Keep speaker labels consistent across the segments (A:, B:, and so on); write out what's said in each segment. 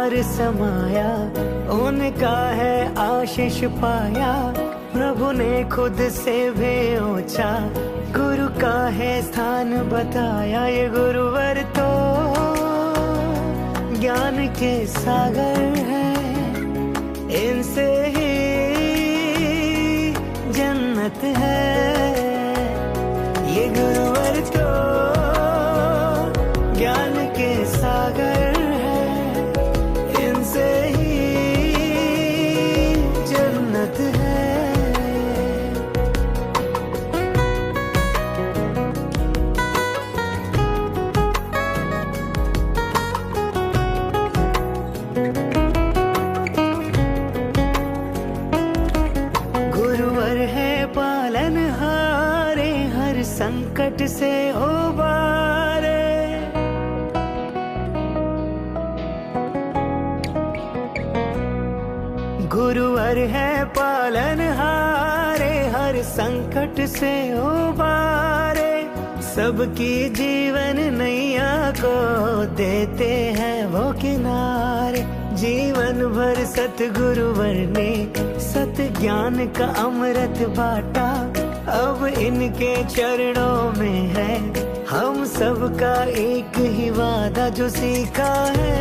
A: प्यार समाया, उनका है आशीष पाया। प्रभु ने खुद से भी ऊंचा गुरु का है स्थान बताया। ये गुरुवर तो ज्ञान के सागर है, इनसे ही जन्नत है। ये गुरुवर तो ज्ञान के सागर है, इनसे ही जन्नत है। गुरुवर है पालनहारे, हर संकट से उबारे। गुरुवर है पालनहारे, हर संकट से उबारे। सबकी जीवन नैया को देते हैं वो किनारे। जीवन भर सतगुरुवर ने सत ज्ञान का अमृत बांटा। अब इनके चरणों में है हम सबका एक ही वादा। जो सीखा है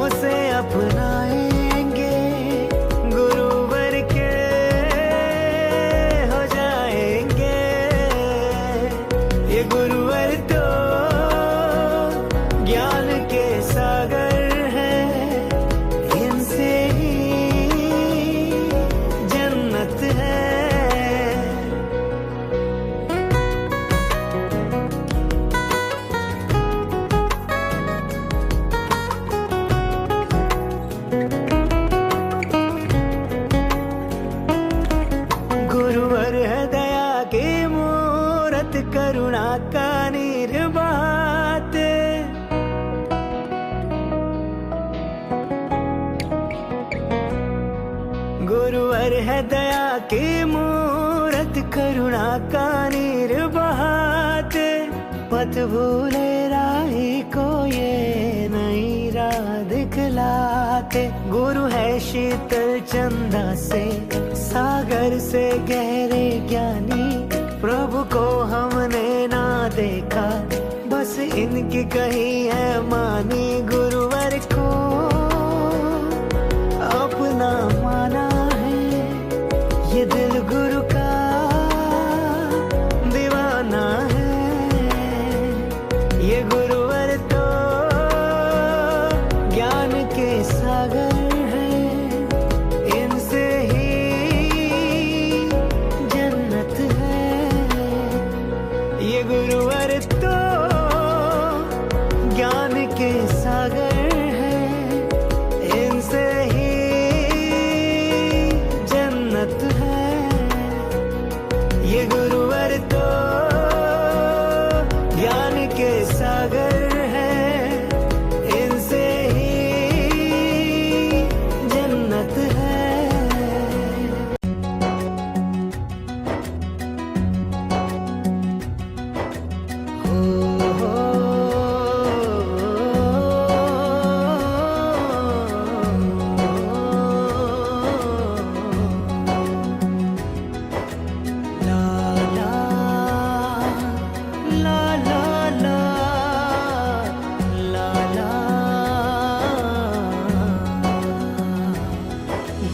A: उसे अपनाएंगे, गुरुवर के हो जाएंगे। ये गुरुवर तो ज्ञान के सागर है, इनसे ही जन्नत है। गुरुवर है दया की मूरत, करुणा का निर्वात। गुरुवर है दया की मूरत, करुणा का निर्वात। पथ भूले राही को ये नई राह दिखलाते। गुरु है शीतल चंदा से, सागर से गहरे ज्ञानी। प्रभु को हमने ना देखा, बस इनकी कही है मानी। गुरुवर को अपना माना है, ये दिल गुरु का दीवाना है। ये गुरुवर तो ज्ञान के सागर है, इनसे ही जन्नत है। ये गुरुवर तो ज्ञान के सागर है, इनसे ही जन्नत है। ये गुरुवर तो ज्ञान के सागर है, इनसे ही जन्नत है।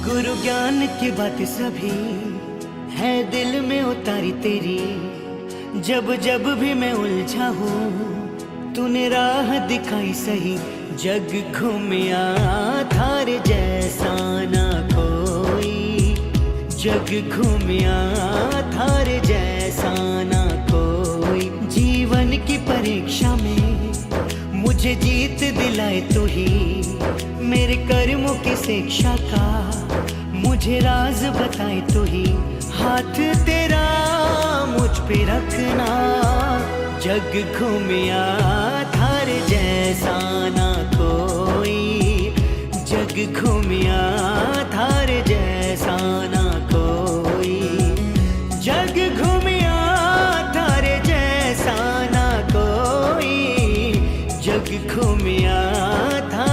A: गुरु ज्ञान की बात सभी है दिल में उतारी तेरी। जब जब भी मैं उलझा हूँ तूने राह दिखाई सही। जग घूमिया थारे जैसा ना कोई, जग घूमिया थारे जैसा ना कोई। जीवन की परीक्षा में मुझे जीत दिलाए तू ही, मेरे कर्मों की शिक्षा का मुझे राज बताए तू ही। हाथ तेरा मुझ पे रखना, जग घूमिया थारे जैसा ना कोई, जग घूमिया थारे जैसा ना कोई, जग घूमिया थारे जैसा ना कोई, जग घूमिया था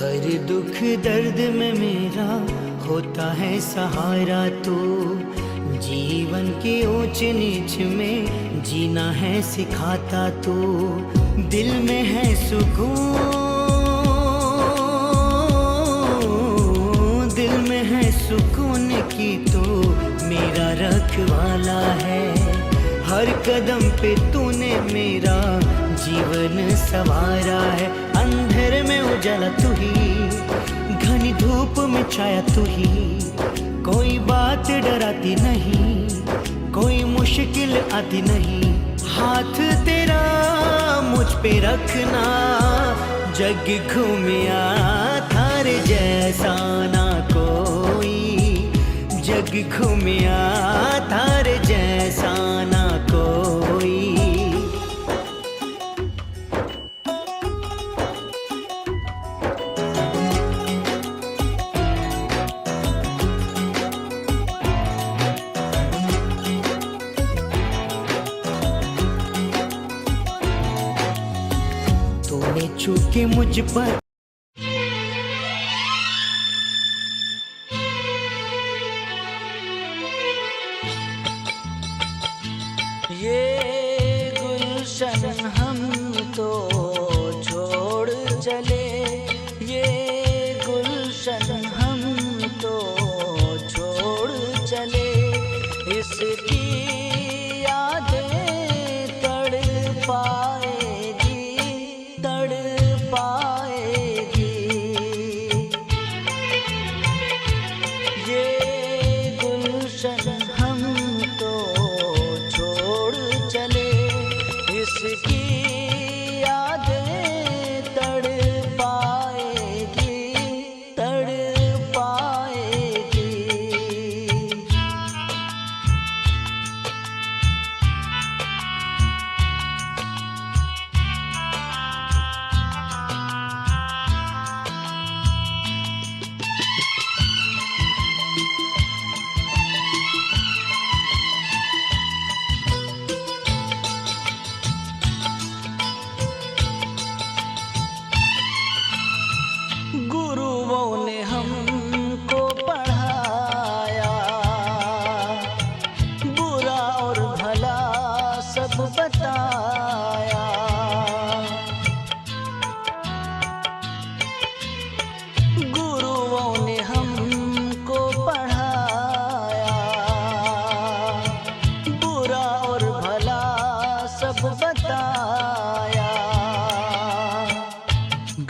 A: हर दुख दर्द में मेरा होता है सहारा तू, जीवन के ऊंच नीच में जीना है सिखाता तू। दिल में है सुकून, दिल में है सुकून की तू मेरा रखवाला है। हर कदम पे तूने मेरा जीवन संवारा है। अंधेरे में उजाला तू ही, घनी धूप में छाया तू ही। कोई बात डराती नहीं, कोई मुश्किल आती नहीं। हाथ तेरा मुझ पे रखना, जग घूमिया थारे जैसा ना कोई। जग घूमिया थारे जैसा ना कोई। तूने चूके मुझ पर
B: ये गुलशन हम तो छोड़ चले, ये गुलशन हम तो छोड़ चले। इसकी यादें तड़ पाएगी, तड़ पाएगी। ये गुलशन हम तो छोड़ चले, इसकी यादें तड़ पाएगी, तड़ पाएगी। गुरुओं ने हमको पढ़ाया, बुरा और भला सब बताया। गुरुओं ने हमको पढ़ाया, बुरा और भला सब बताया।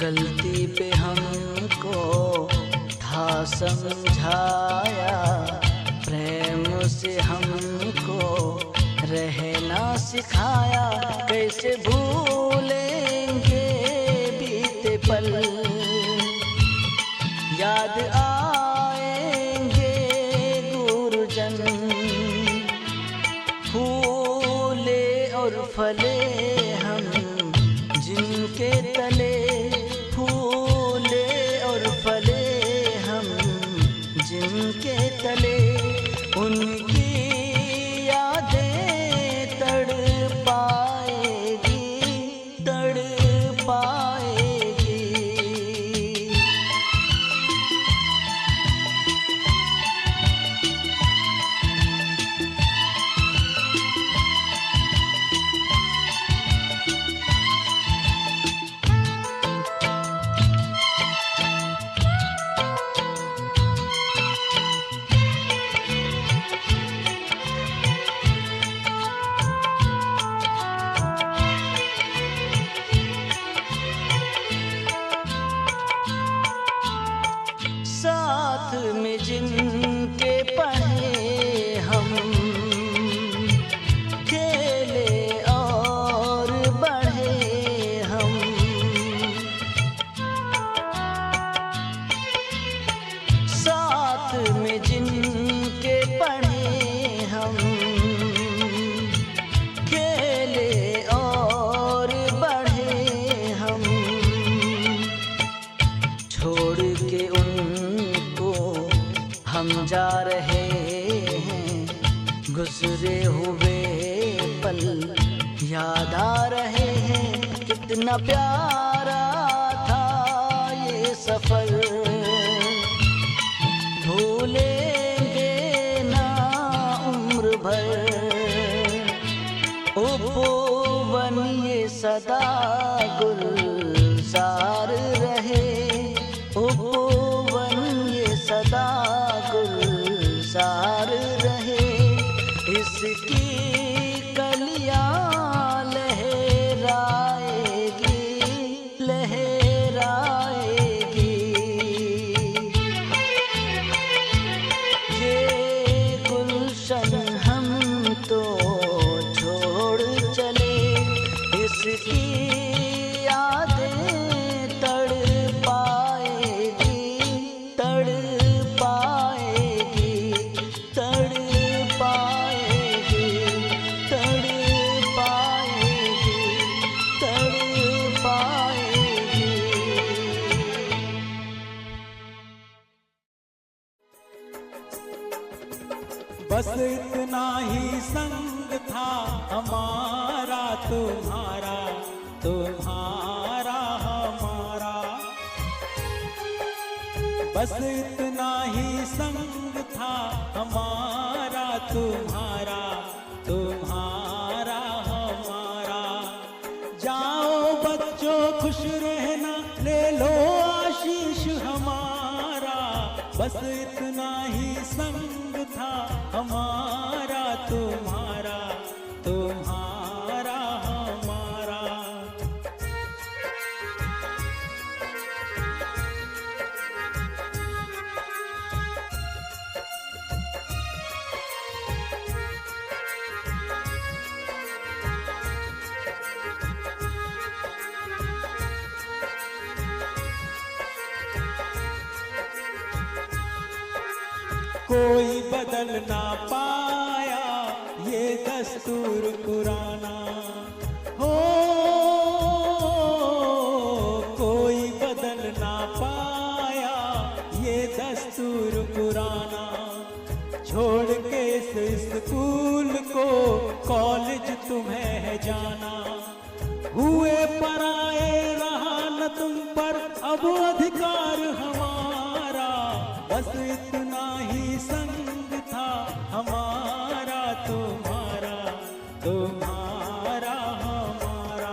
B: गलती पे हमको था समझाया, प्रेम से हमको रहना सिखाया। कैसे भूलेंगे बीते पल, याद आएंगे गुरुजन। फूले और फले हम जिनके तले, फूले और फले हम जिनके तले। उनकी यादें तड़ पाएगी, तड़ पाएगी। साथ में जिनके पढ़े हम, खेले और बढ़े हम। साथ में जिनके पढ़े हम, खेले और बढ़े हम। छोड़ के उनको हम जा रहे हैं, गुजरे हुए पल याद आ रहे हैं। कितना प्यारा था ये सफर भूलेंगे ना उम्र भर। उपवन ये सदा गुलजार रहे, उपवन ये सदा गुलजार रहे। इसकी कलियां लहराएगी लहराएगी। ये गुलशन हम तो छोड़ चले, इसकी यादें तड़पाएगी तड़पाएगी तड़पाएगी तड़पाएगी तड़पाएगी।
C: बस इतना ही संग था हमारा तुम्हारा, तुम्हारा हमारा। बस इतना ही संग था हमारा तुम्हारा, तुम्हारा हमारा। जाओ बच्चों खुश रहना, ले लो आशीष हमारा। बस इतना ही संग था हमारा तुम्हारा, तुम्हारा हमारा। कोई बदल ना पाया ये दस्तूर पुराना हो, कोई बदल ना पाया ये दस्तूर पुराना। छोड़ के इस स्कूल को कॉलेज तुम्हें है जाना। हुए पराए रहा न तुम पर अब अधिकार हमारा। बस इतना ही संग था हमारा तुम्हारा, तुम्हारा हमारा।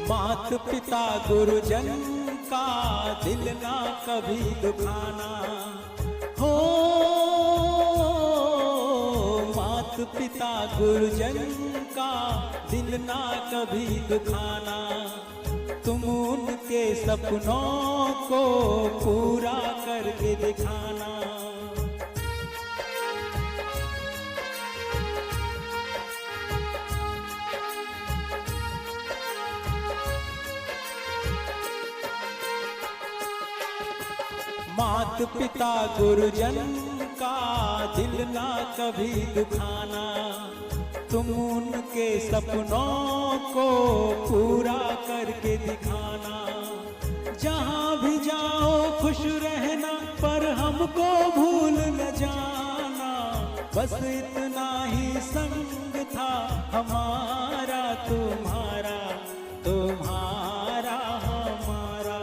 C: मात पिता गुरुजन का दिल ना कभी दुखाना हो। मात पिता गुरुजन का दिल ना कभी दुखाना। तुम उनके सपनों को पूरा करके दिखाना। मात पिता गुरुजन का दिल ना कभी दुखाना। तुम उनके सपनों को पूरा करके दिखाना। जहाँ भी जाओ खुश रहना, पर हमको भूल न जाना। बस इतना ही संग था हमारा तुम्हारा, तुम्हारा हमारा।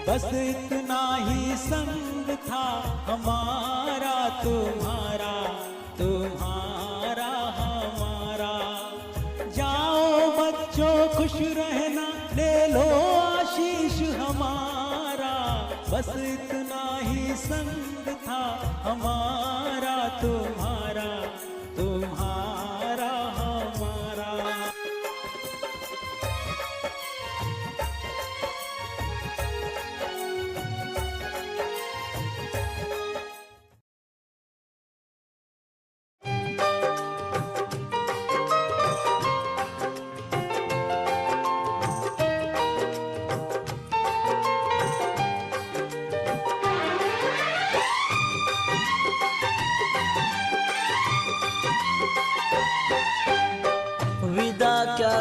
C: बस इतना ही संग था हमारा तुम्हारा, तुम्हारा हमारा। जाओ बच्चों खुश रहना, ले लो आशीष हमारा। बस इतना ही संग था हमारा तुम्हारा, तुम्हारा हमारा।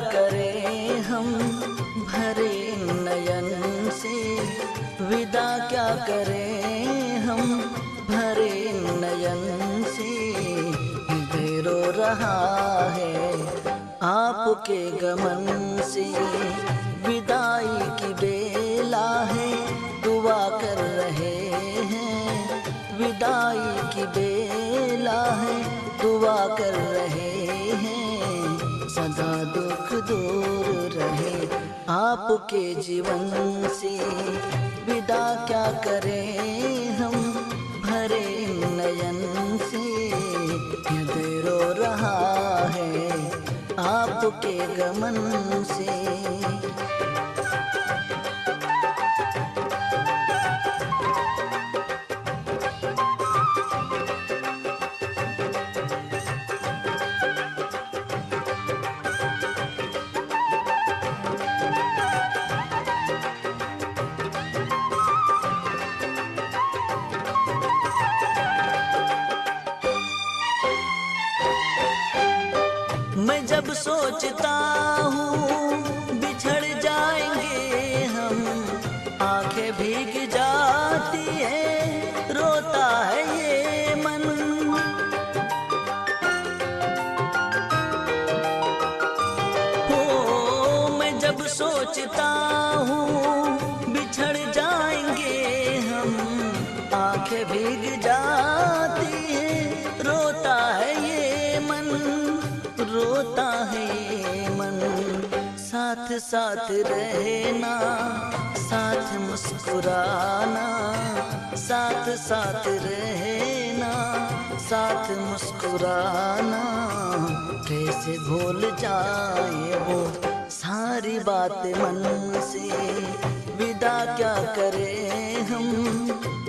D: करें हम भरे नयन से, विदा क्या करें हम भरे नयन से। हृदय रो रहा है आपके गमन से, विदाई की बेला है दुआ कर रहे हैं। विदाई की बेला है दुआ कर रहे हैं। सदा दुख दूर रहे आपके जीवन से, विदा क्या करें हम भरे नयन से। हृदय रो रहा है आपके गमन से। मैं जब सोचता हूँ बिछड़ जाएंगे हम, आंखें भीग जाती है रोता है ये मन। हो मैं जब सोचता हूँ बिछड़ जाएंगे हम, आंखें भीग जाती है रोता है ये मन। रोता है ये मन। साथ साथ रहना, साथ मुस्कुराना, साथ साथ रहना, साथ मुस्कुराना। कैसे भूल जाए वो सारी बात मन से, विदा क्या करें हम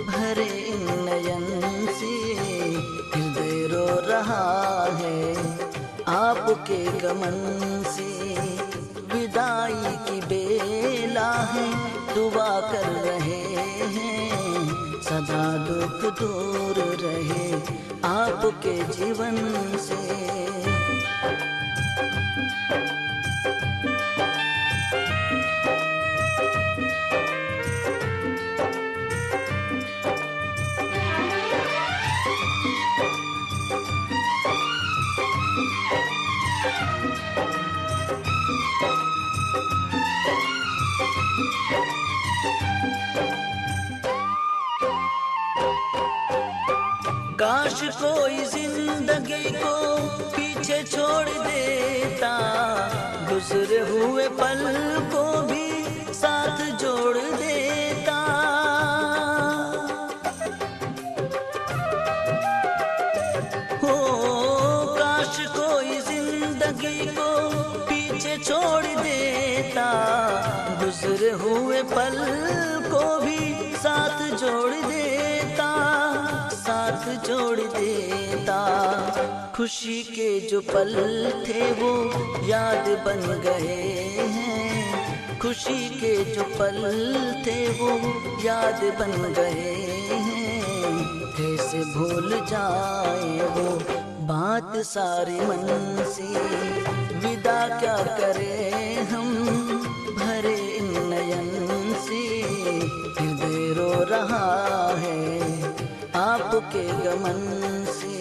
D: भरे नयन से। हृदय रो रहा है आपके गमन से, विदाई की बेला है दुआ कर रहे हैं। सदा दुख दूर रहे आपके जीवन से। काश कोई जिंदगी को पीछे छोड़ देता, गुजरे हुए पल को भी साथ जोड़ देता। हो काश कोई जिंदगी को पीछे छोड़ देता, गुजरे हुए पल को भी साथ जोड़ देता, साथ जोड़ देता। खुशी के जो पल थे वो याद बन गए हैं। खुशी के जो पल थे वो याद बन गए हैं। कैसे भूल जाए वो बात सारी मन से, विदा क्या करें हम भरे नयन से। हृदय रो रहा है आपके गमन से,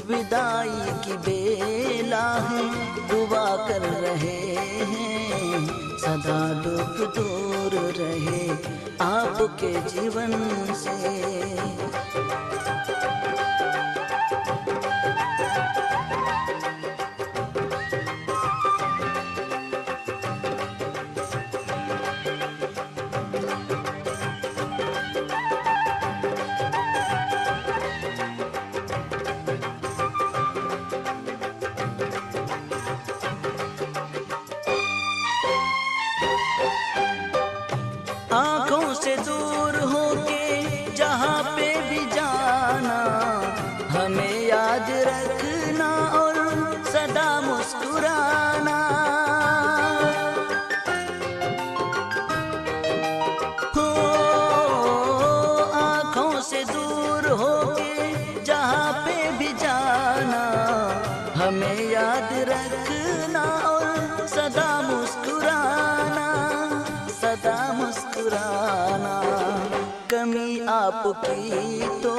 D: विदाई की बेला है दुआ कर रहे हैं। सदा दुख दूर रहे आपके जीवन से। आँखों से दूर होके जहाँ पे भी जाना, हमें याद रखना और सदा मुस्कुराना। हो आँखों से दूर होके जहाँ पे भी जाना, हमें याद रखना और आपकी तो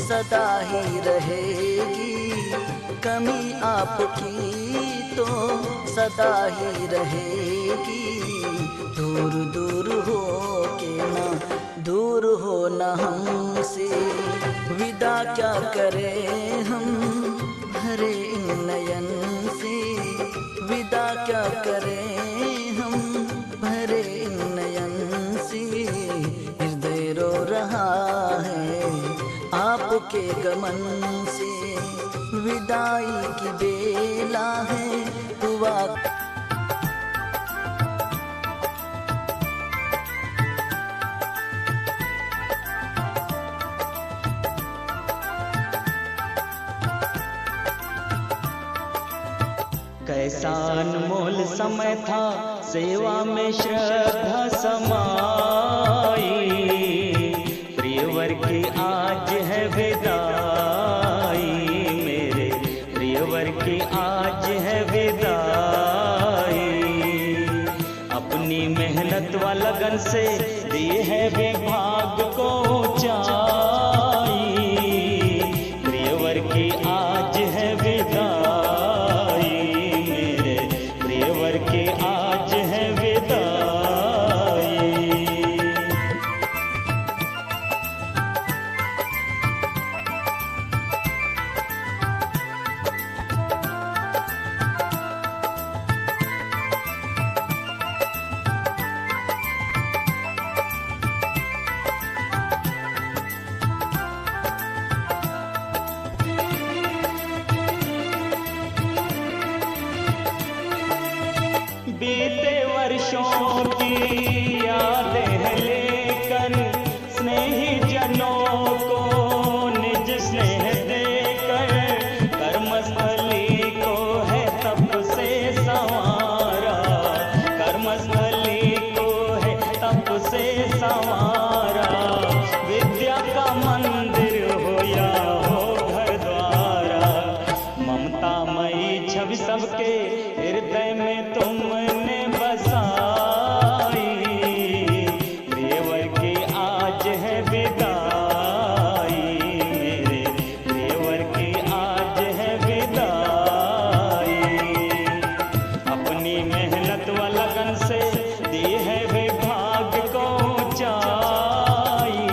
D: सदा ही रहेगी, कमी आपकी तो सदा ही रहेगी। दूर दूर हो के ना दूर हो ना हमसे, विदा क्या करें हम भरे नयन से, विदा क्या करें हम भरे नयन से। हृदय रो रहा है आपके गमन से, विदाई की बेला है हुआ।
C: कैसा अनमोल समय था, सेवा में श्रद्धा समाई। प्रियवर की आज है विदाई, मेरे प्रियवर की आज है विदाई। अपनी मेहनत व लगन से दिए है विभाग को ऊंचाई। प्रियवर की आज है विदाई, के आज है विदाई। बीते वर्षों की यादें लेकर स्नेही जनों को निज स्नेह देकर, कर्मस्थली को है तप से संवारा। कर्मस्थली को है तप से संवारा। विद्या का मंदिर हो या हो घर द्वारा, ममतामयी छवि सबके हृदय में तुमने बसाई। प्रियवर की आज है विदाई, मेरे प्रियवर की आज है विदाई। अपनी मेहनत व लगन से दी है विभाग को ऊंचाई।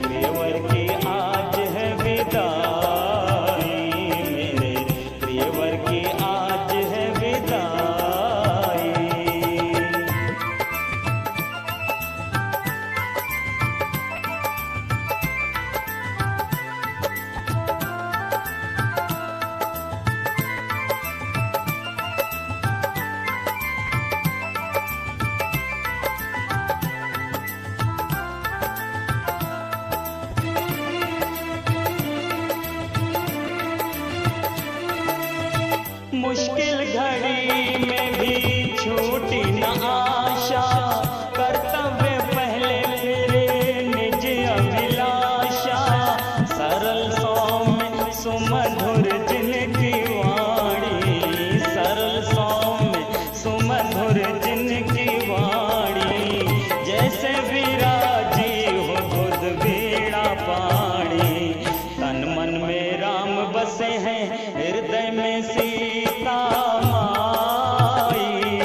C: प्रियवर की आज है विदाई, मेरे प्रियवर की आज है विदाई। मुश्किल घड़ी में भी छूटी न आशा, कर्तव्य पहले फिर निज अभिलाषा। सरल सौम्य सुमधुर जिनकी वाणी, सरल सौम्य सुमधुर जिनकी वाणी। जैसे विराजी हो खुद वीणा पाणी, तन मन में राम बसे हैं हृदय में सीता माई।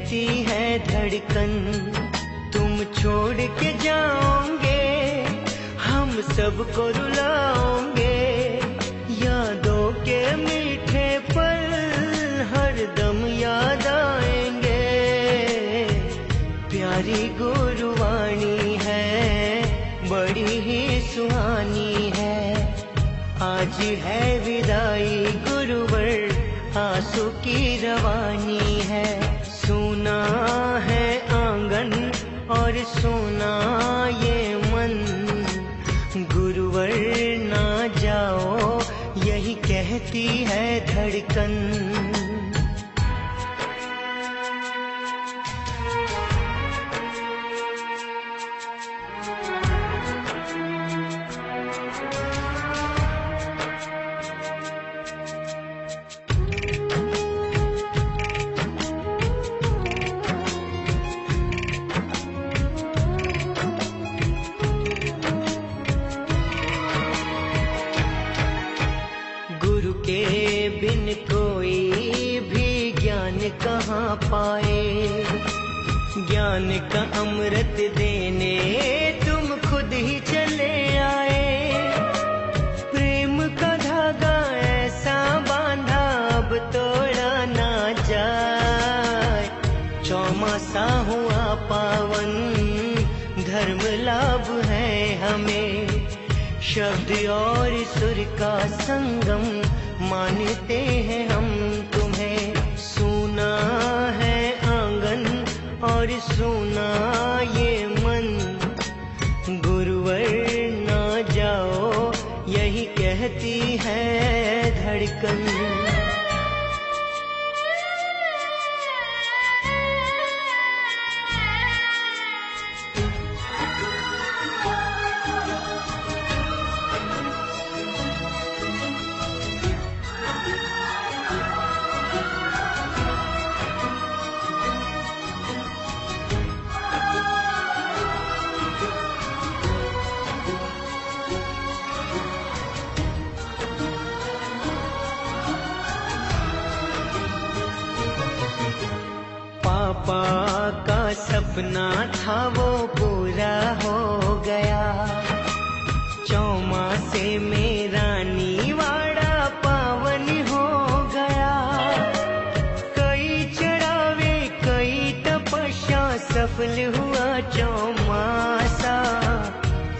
A: कहती है धड़कन, तुम छोड़ के जाओगे हम सबको रुलाओगे। यादों के मीठे पल हरदम याद आएंगे। प्यारी गुरुवाणी है, बड़ी ही सुहानी है। आज है विदाई गुरुवर, आंसू की रवानी है। सुना है आंगन और सुना ये मन, गुरुवर ना जाओ यही कहती है धड़कन। गुरु के बिन कोई भी ज्ञान कहाँ पाए। ज्ञान का अमृत देने तुम खुद ही चले आए। प्रेम का धागा ऐसा बांधा अब तोड़ा ना जाए। चौमासा हुआ पावन, धर्म लाभ है हमें। शब्द और सुर का संगम मानते हैं हम तुम्हें। सुना है आंगन और सुना ये मन, गुरुवर ना जाओ यही कहती है धड़कन। पापा का सपना था वो पूरा हो गया। चौमासे में रानीवाड़ा पावन हो गया। कई चढ़ावे कई तपस्या सफल हुआ चौमासा।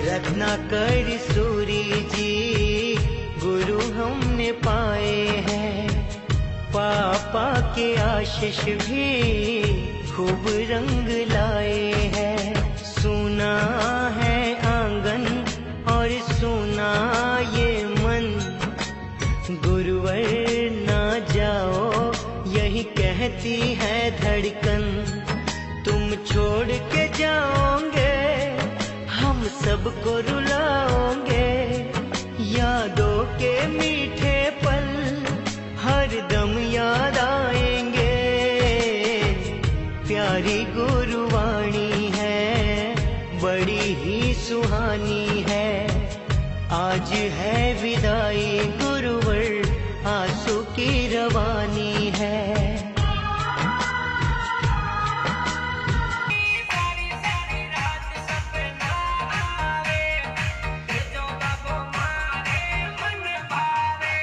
A: रत्नाकर सूरी जी गुरु हमने पाए हैं। पापा के आशीष भी खूब रंग लाए हैं। सुना है आंगन और सुना ये मन, गुरुवर ना जाओ यही कहती है धड़कन। तुम छोड़ के जाओगे हम सबको रुलाओगे। यादों के मीठे पल हरदम याद आएंगे। प्यारी गुरुवाणी है, बड़ी ही सुहानी है। आज है विदाई गुरुवर, आंसू की रवानी है।
E: मन भावे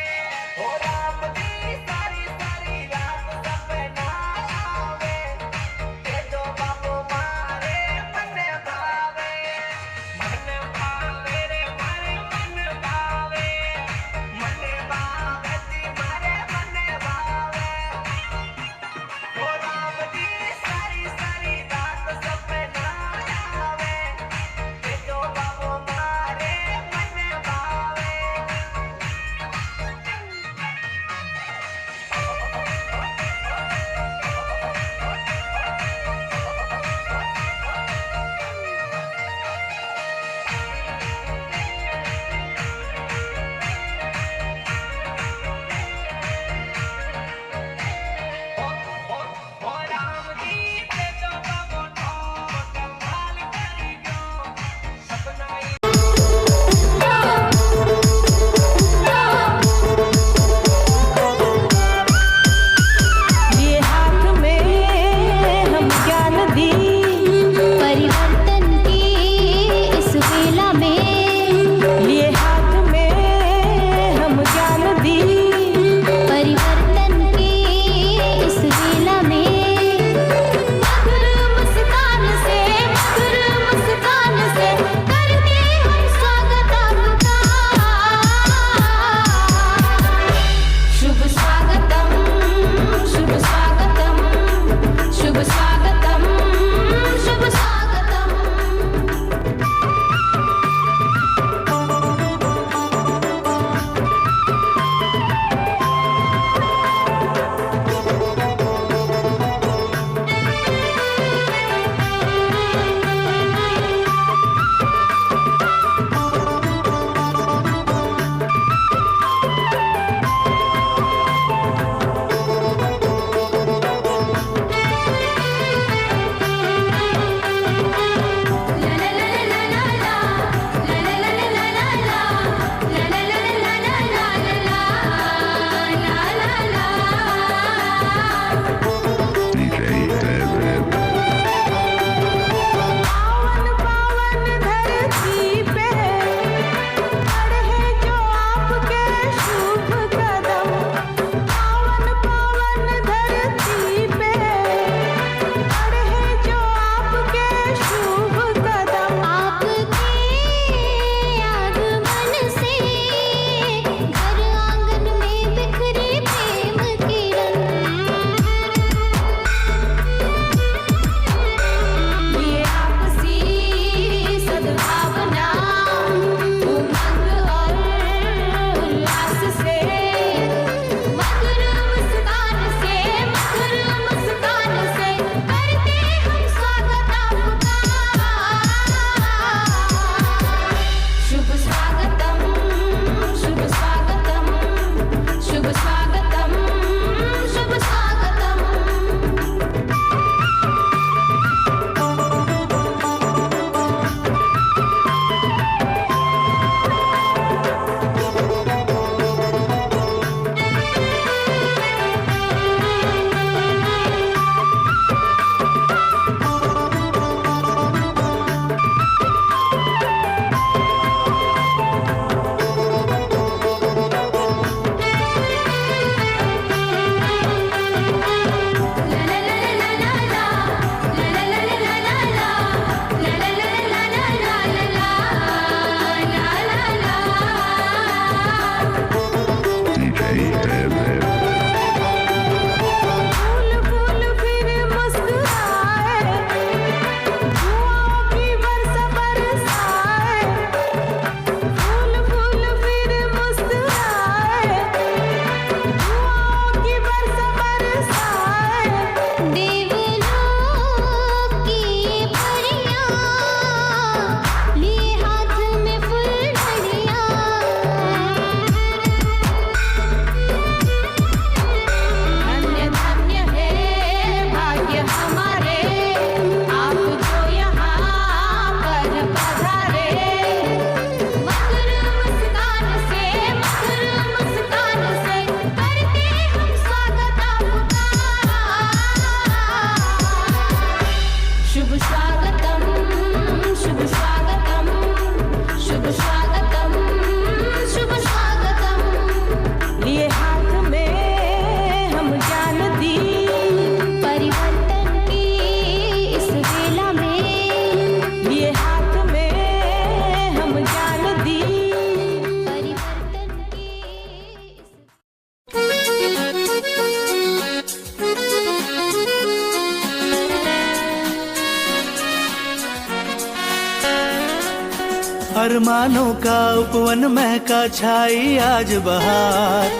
A: अरमानों का उपवन महका छाई आज बहार,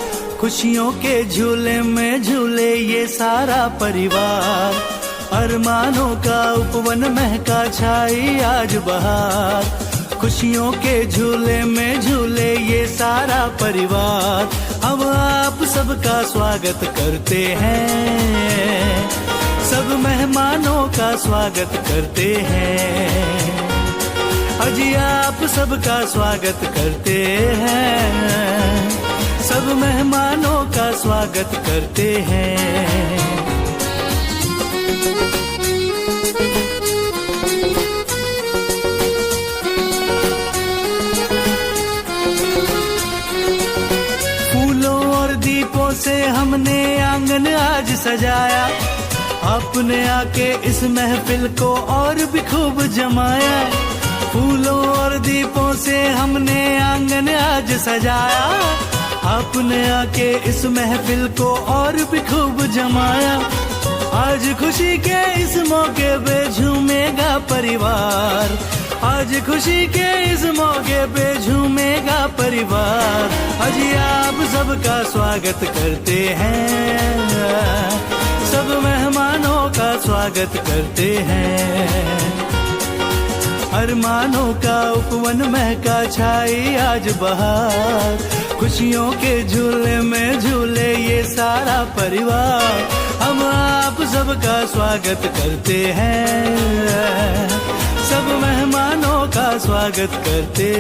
A: खुशियों के झूले में झूले ये सारा परिवार। अरमानों का उपवन महका छाई आज बहार, खुशियों के झूले में झूले ये सारा परिवार। हम आप सबका स्वागत करते हैं, सब मेहमानों का स्वागत करते हैं। अजी आप सबका स्वागत करते हैं, सब मेहमानों का स्वागत करते हैं। फूलों और दीपों से हमने आंगन आज सजाया, आपने आके इस महफिल को और भी खूब जमाया। फूलों और दीपों से हमने आंगन आज सजाया, आपने आके इस महफिल को और भी खूब जमाया। आज खुशी के इस मौके पे झूमेगा परिवार, आज खुशी के इस मौके पे झूमेगा परिवार। आज आप सबका स्वागत करते हैं, सब मेहमानों का स्वागत करते हैं। अरमानों का उपवन महका छाई आज बहार, खुशियों के झूले में झूले ये सारा परिवार। हम आप सबका स्वागत करते हैं, सब मेहमानों का स्वागत करते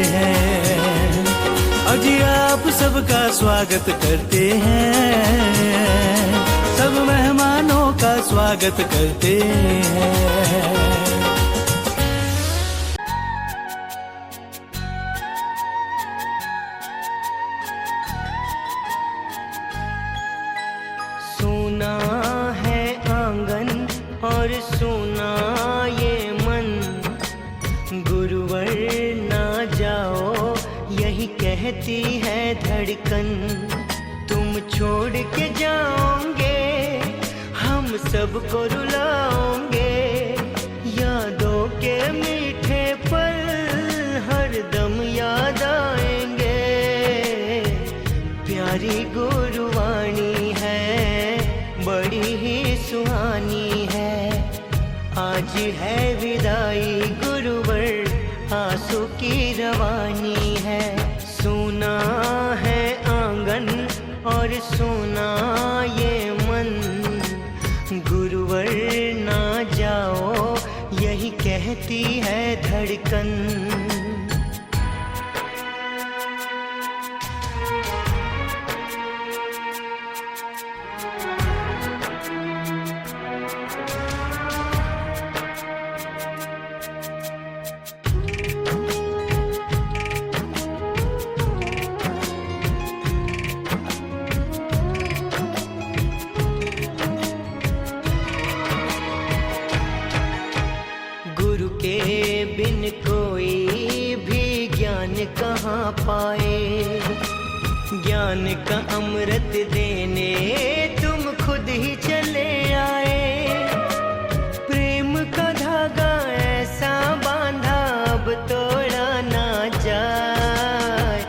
A: हैं। अजी आप सबका स्वागत करते हैं, सब मेहमानों का स्वागत करते हैं।
B: सुना है आंगन और सुना ये मन, गुरुवर ना जाओ यही कहती है धड़कन। तुम छोड़ के जाओगे हम सबको रुलाओगे, यादों के मीठे पल हरदम याद आएंगे। प्यारी गुरुवाणी है बड़ी ही सुहानी है, आज है विदाई गुरुवर आंसू की रवानी है। सुना है आंगन और सुना ये मन, गुरुवर ना जाओ यही कहती है धड़कन। बिन कोई भी ज्ञान कहाँ पाए, ज्ञान का अमृत देने तुम खुद ही चले आए। प्रेम का धागा ऐसा बांधा अब तोड़ा ना जाए,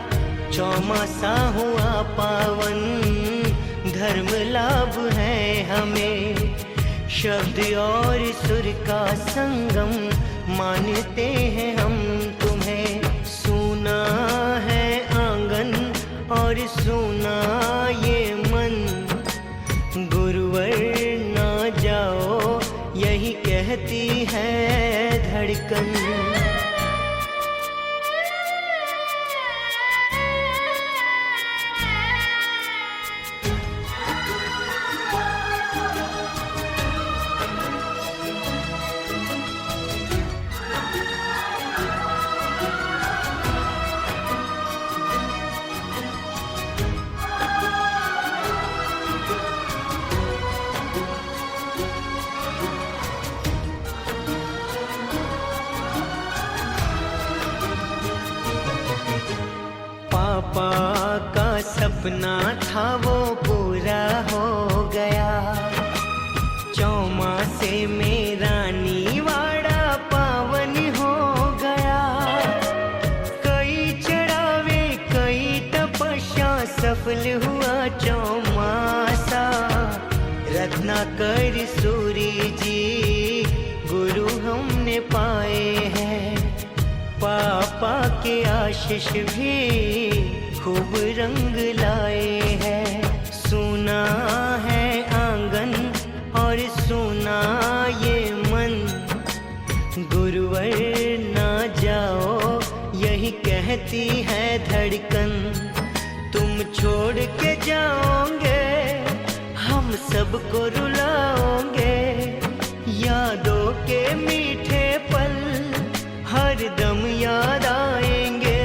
B: चौमासा हुआ पावन धर्म लाभ है हमें। शब्द और सुर का संगम मानते हैं हम तुम्हें। सुना है आंगन और सुना ये मन, गुरुवर ना जाओ यही कहती है धड़कन। पापा का सपना था वो पूरा हो गया, चौमासे में रानीवाड़ा पावन हो गया। आशीष भी खूब रंग लाए हैं। सुना है आंगन और सुना ये मन, गुरुवर ना जाओ यही कहती है धड़कन। तुम छोड़ के जाओगे हम सबको रुलाओगे, यादों के मीठे पल हर दम याद आएंगे।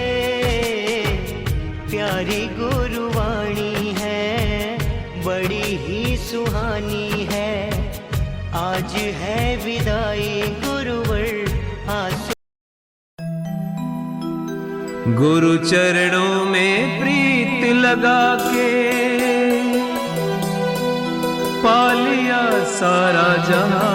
B: प्यारी गुरुवाणी है बड़ी ही सुहानी है, आज है विदाई गुरुवर आसो।
E: गुरु चरणों में प्रीत लगा के पा लिया सारा जहां।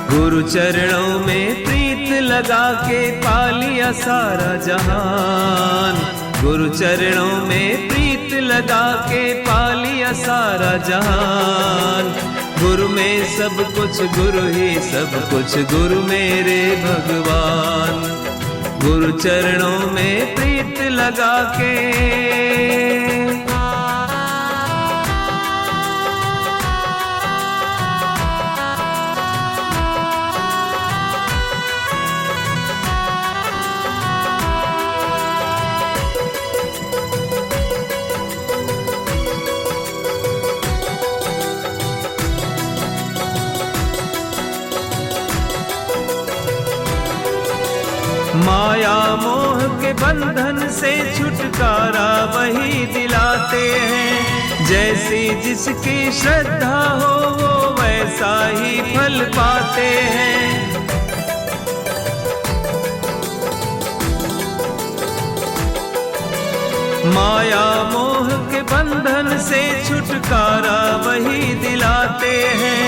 E: गुरु चरणों में प्रीत लगा के पा लिया सारा जहान। गुरु चरणों में प्रीत लगा के पा लिया सारा जहान। गुरु में सब कुछ, गुरु ही सब कुछ, गुरु मेरे भगवान। गुरु चरणों में प्रीत लगा के माया मोह के बंधन से छुटकारा वही दिलाते हैं। जैसी जिसकी श्रद्धा हो वो वैसा ही फल पाते हैं। माया मोह के बंधन से छुटकारा वही दिलाते हैं।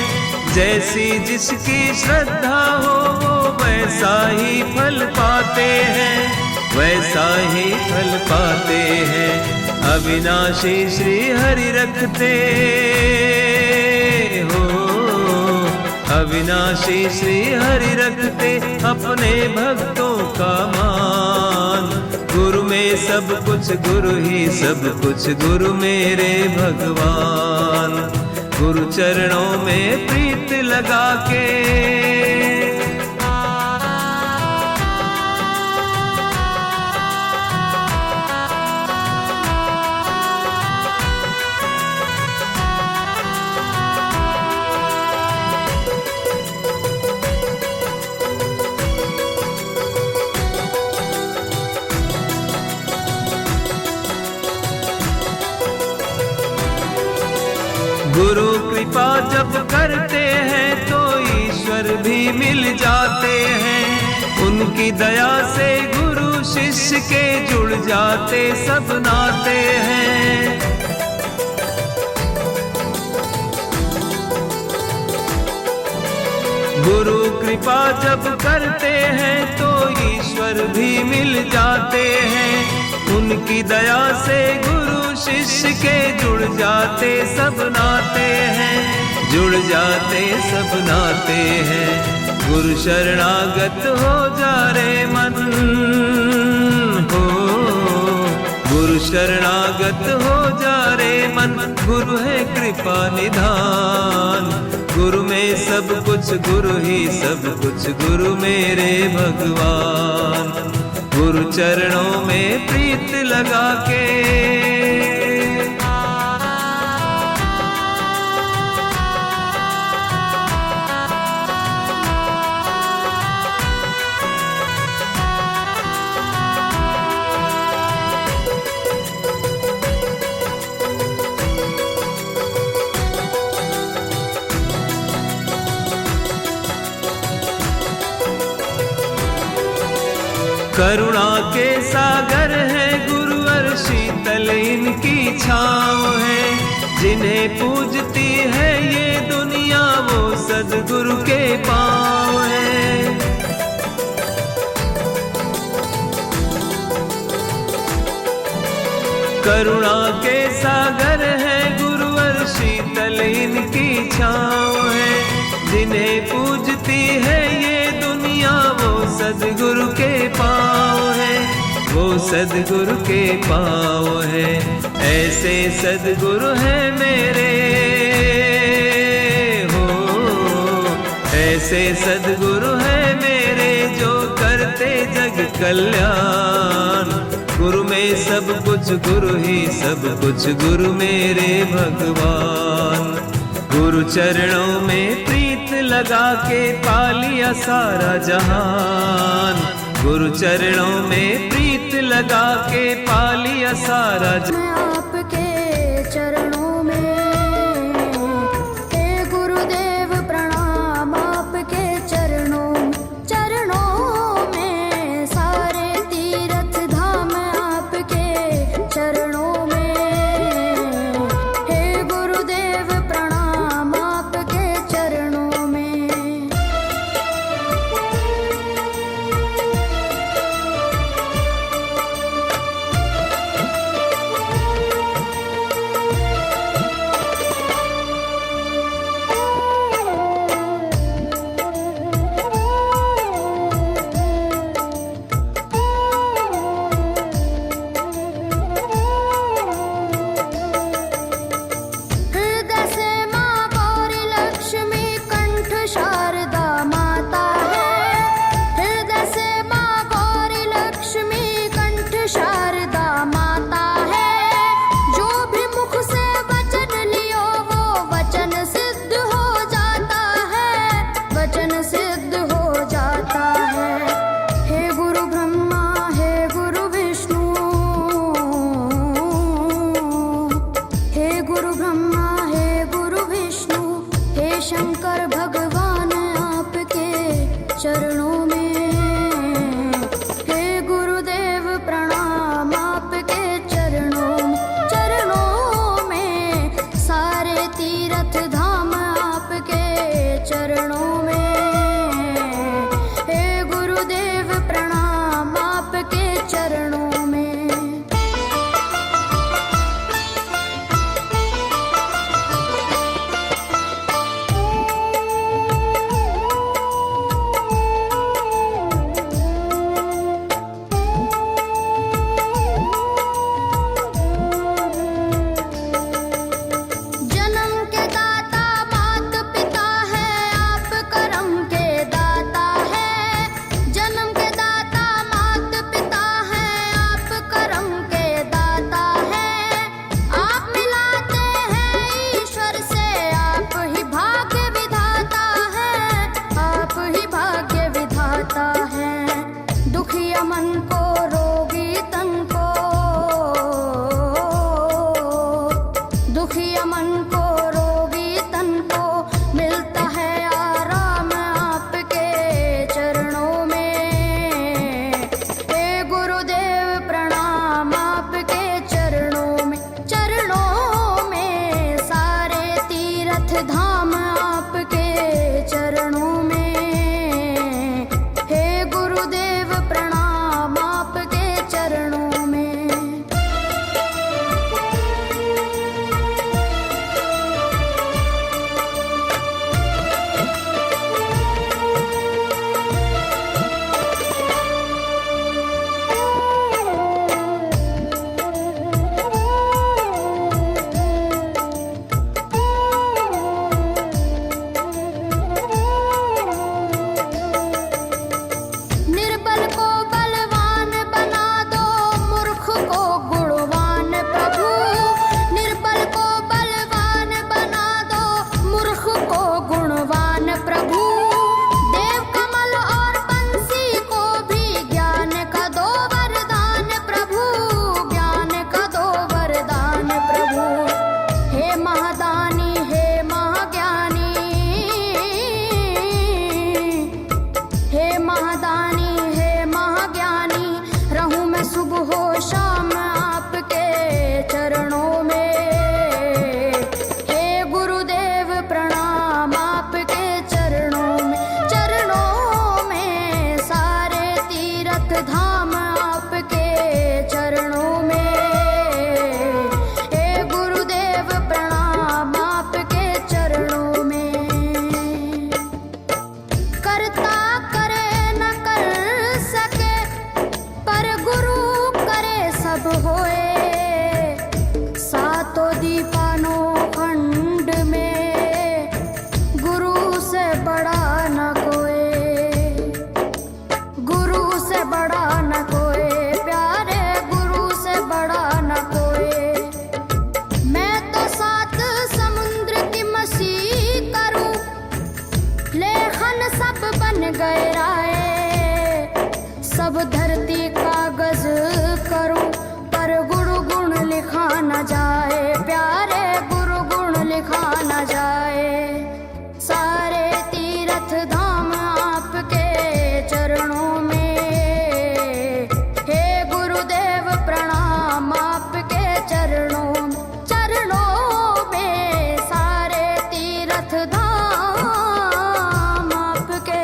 E: जैसी जिसकी श्रद्धा हो वो वैसा ही फल पाते हैं, वैसा ही फल पाते हैं। अविनाशी श्री हरि रखते हो, अविनाशी श्री हरि रखते अपने भक्तों का मान। गुरु में सब कुछ, गुरु ही सब कुछ, गुरु मेरे भगवान। गुरु चरणों में प्रीत लगा के गुरु कृपा जब करते हैं तो ईश्वर भी मिल जाते हैं। उनकी दया से गुरु शिष्य के जुड़ जाते सब नाते हैं। गुरु कृपा जब करते हैं तो ईश्वर भी मिल जाते हैं। उनकी दया से गुरु शिष्य के जुड़ जाते सब नाते हैं, जुड़ जाते सब नाते हैं। गुरु शरणागत हो जा रे मन हो, गुरु शरणागत हो जा रे मन। गुरु है कृपा निधान, गुरु में सब कुछ, गुरु ही सब कुछ, गुरु मेरे भगवान। गुरु चरणों में प्रीत लगा के करुणा के सागर है गुरुवर, शीतल इनकी छाँव है। जिन्हें पूजती है ये दुनिया वो सदगुरु के पाँव है। करुणा के सागर है गुरुवर, शीतल इनकी छाँव है। जिन्हें पूजती है ये दुनिया वो सदगुरु के पाँव है, वो सदगुरु के पाँव है। ऐसे सदगुरु है मेरे हो, ऐसे सदगुरु है मेरे जो करते जग कल्याण। गुरु में सब कुछ गुरु ही सब कुछ, गुरु मेरे भगवान। गुरु चरणों में प्रीत लगा के पा लिया सारा जहान। गुरु चरणों में प्रीत लगा के पा लिया सारा जहान।
F: आपके चरणों में हे गुरुदेव प्रणाम, आपके चरणों में सारे तीर्थ धाम आपके चरणों में। हे गुरुदेव प्रणाम, आपके चरणों में। हृदय से माँ गौरी लक्ष्मी कंठ शारदा माता है। हृदय से माँ गौरी लक्ष्मी कंठ शारदा माता है। जो भी मुख से वचन लियो वो वचन सिद्ध हो जाता है, वचन सिद्ध हो जाता है। हे गुरु ब्रह्मा हे गुरु विष्णु, हे गुरु ब्रह्मा हे गुरु विष्णु, हे शंकर भगवान आपके चरणों में। हे गुरुदेव प्रणाम, आपके चरणों में सारे तीर्थ धाम आपके चरणों में। हे गुरुदेव प्रणाम, आपके चरणों में। जन्म के दाता मात पिता है, आप कर्म के दाता है। जन्म के दाता मात पिता है, आप कर्म के दाता है। आप मिलाते हैं ईश्वर से, आप ही भाग्य विधाता है, आप ही भाग्य विधाता है। दुखिया मन को रोगी तन को, दुखिया मन को रोगी तन को मिलता है आराम आपके चरणों में। हे गुरुदेव प्रणाम, आपके चरणों में सारे तीर्थ धाम आपके चरणों में। हे गुरुदेव प्रणाम, आपके चरणों में। गहराए। सब धरती कागज करूं पर गुरु गुण लिखा न जाए, प्यारे गुरु गुण लिखा न जाए। सारे तीर्थ धाम आपके चरणों में, हे गुरुदेव प्रणाम आपके चरणों में। सारे तीर्थ धाम आपके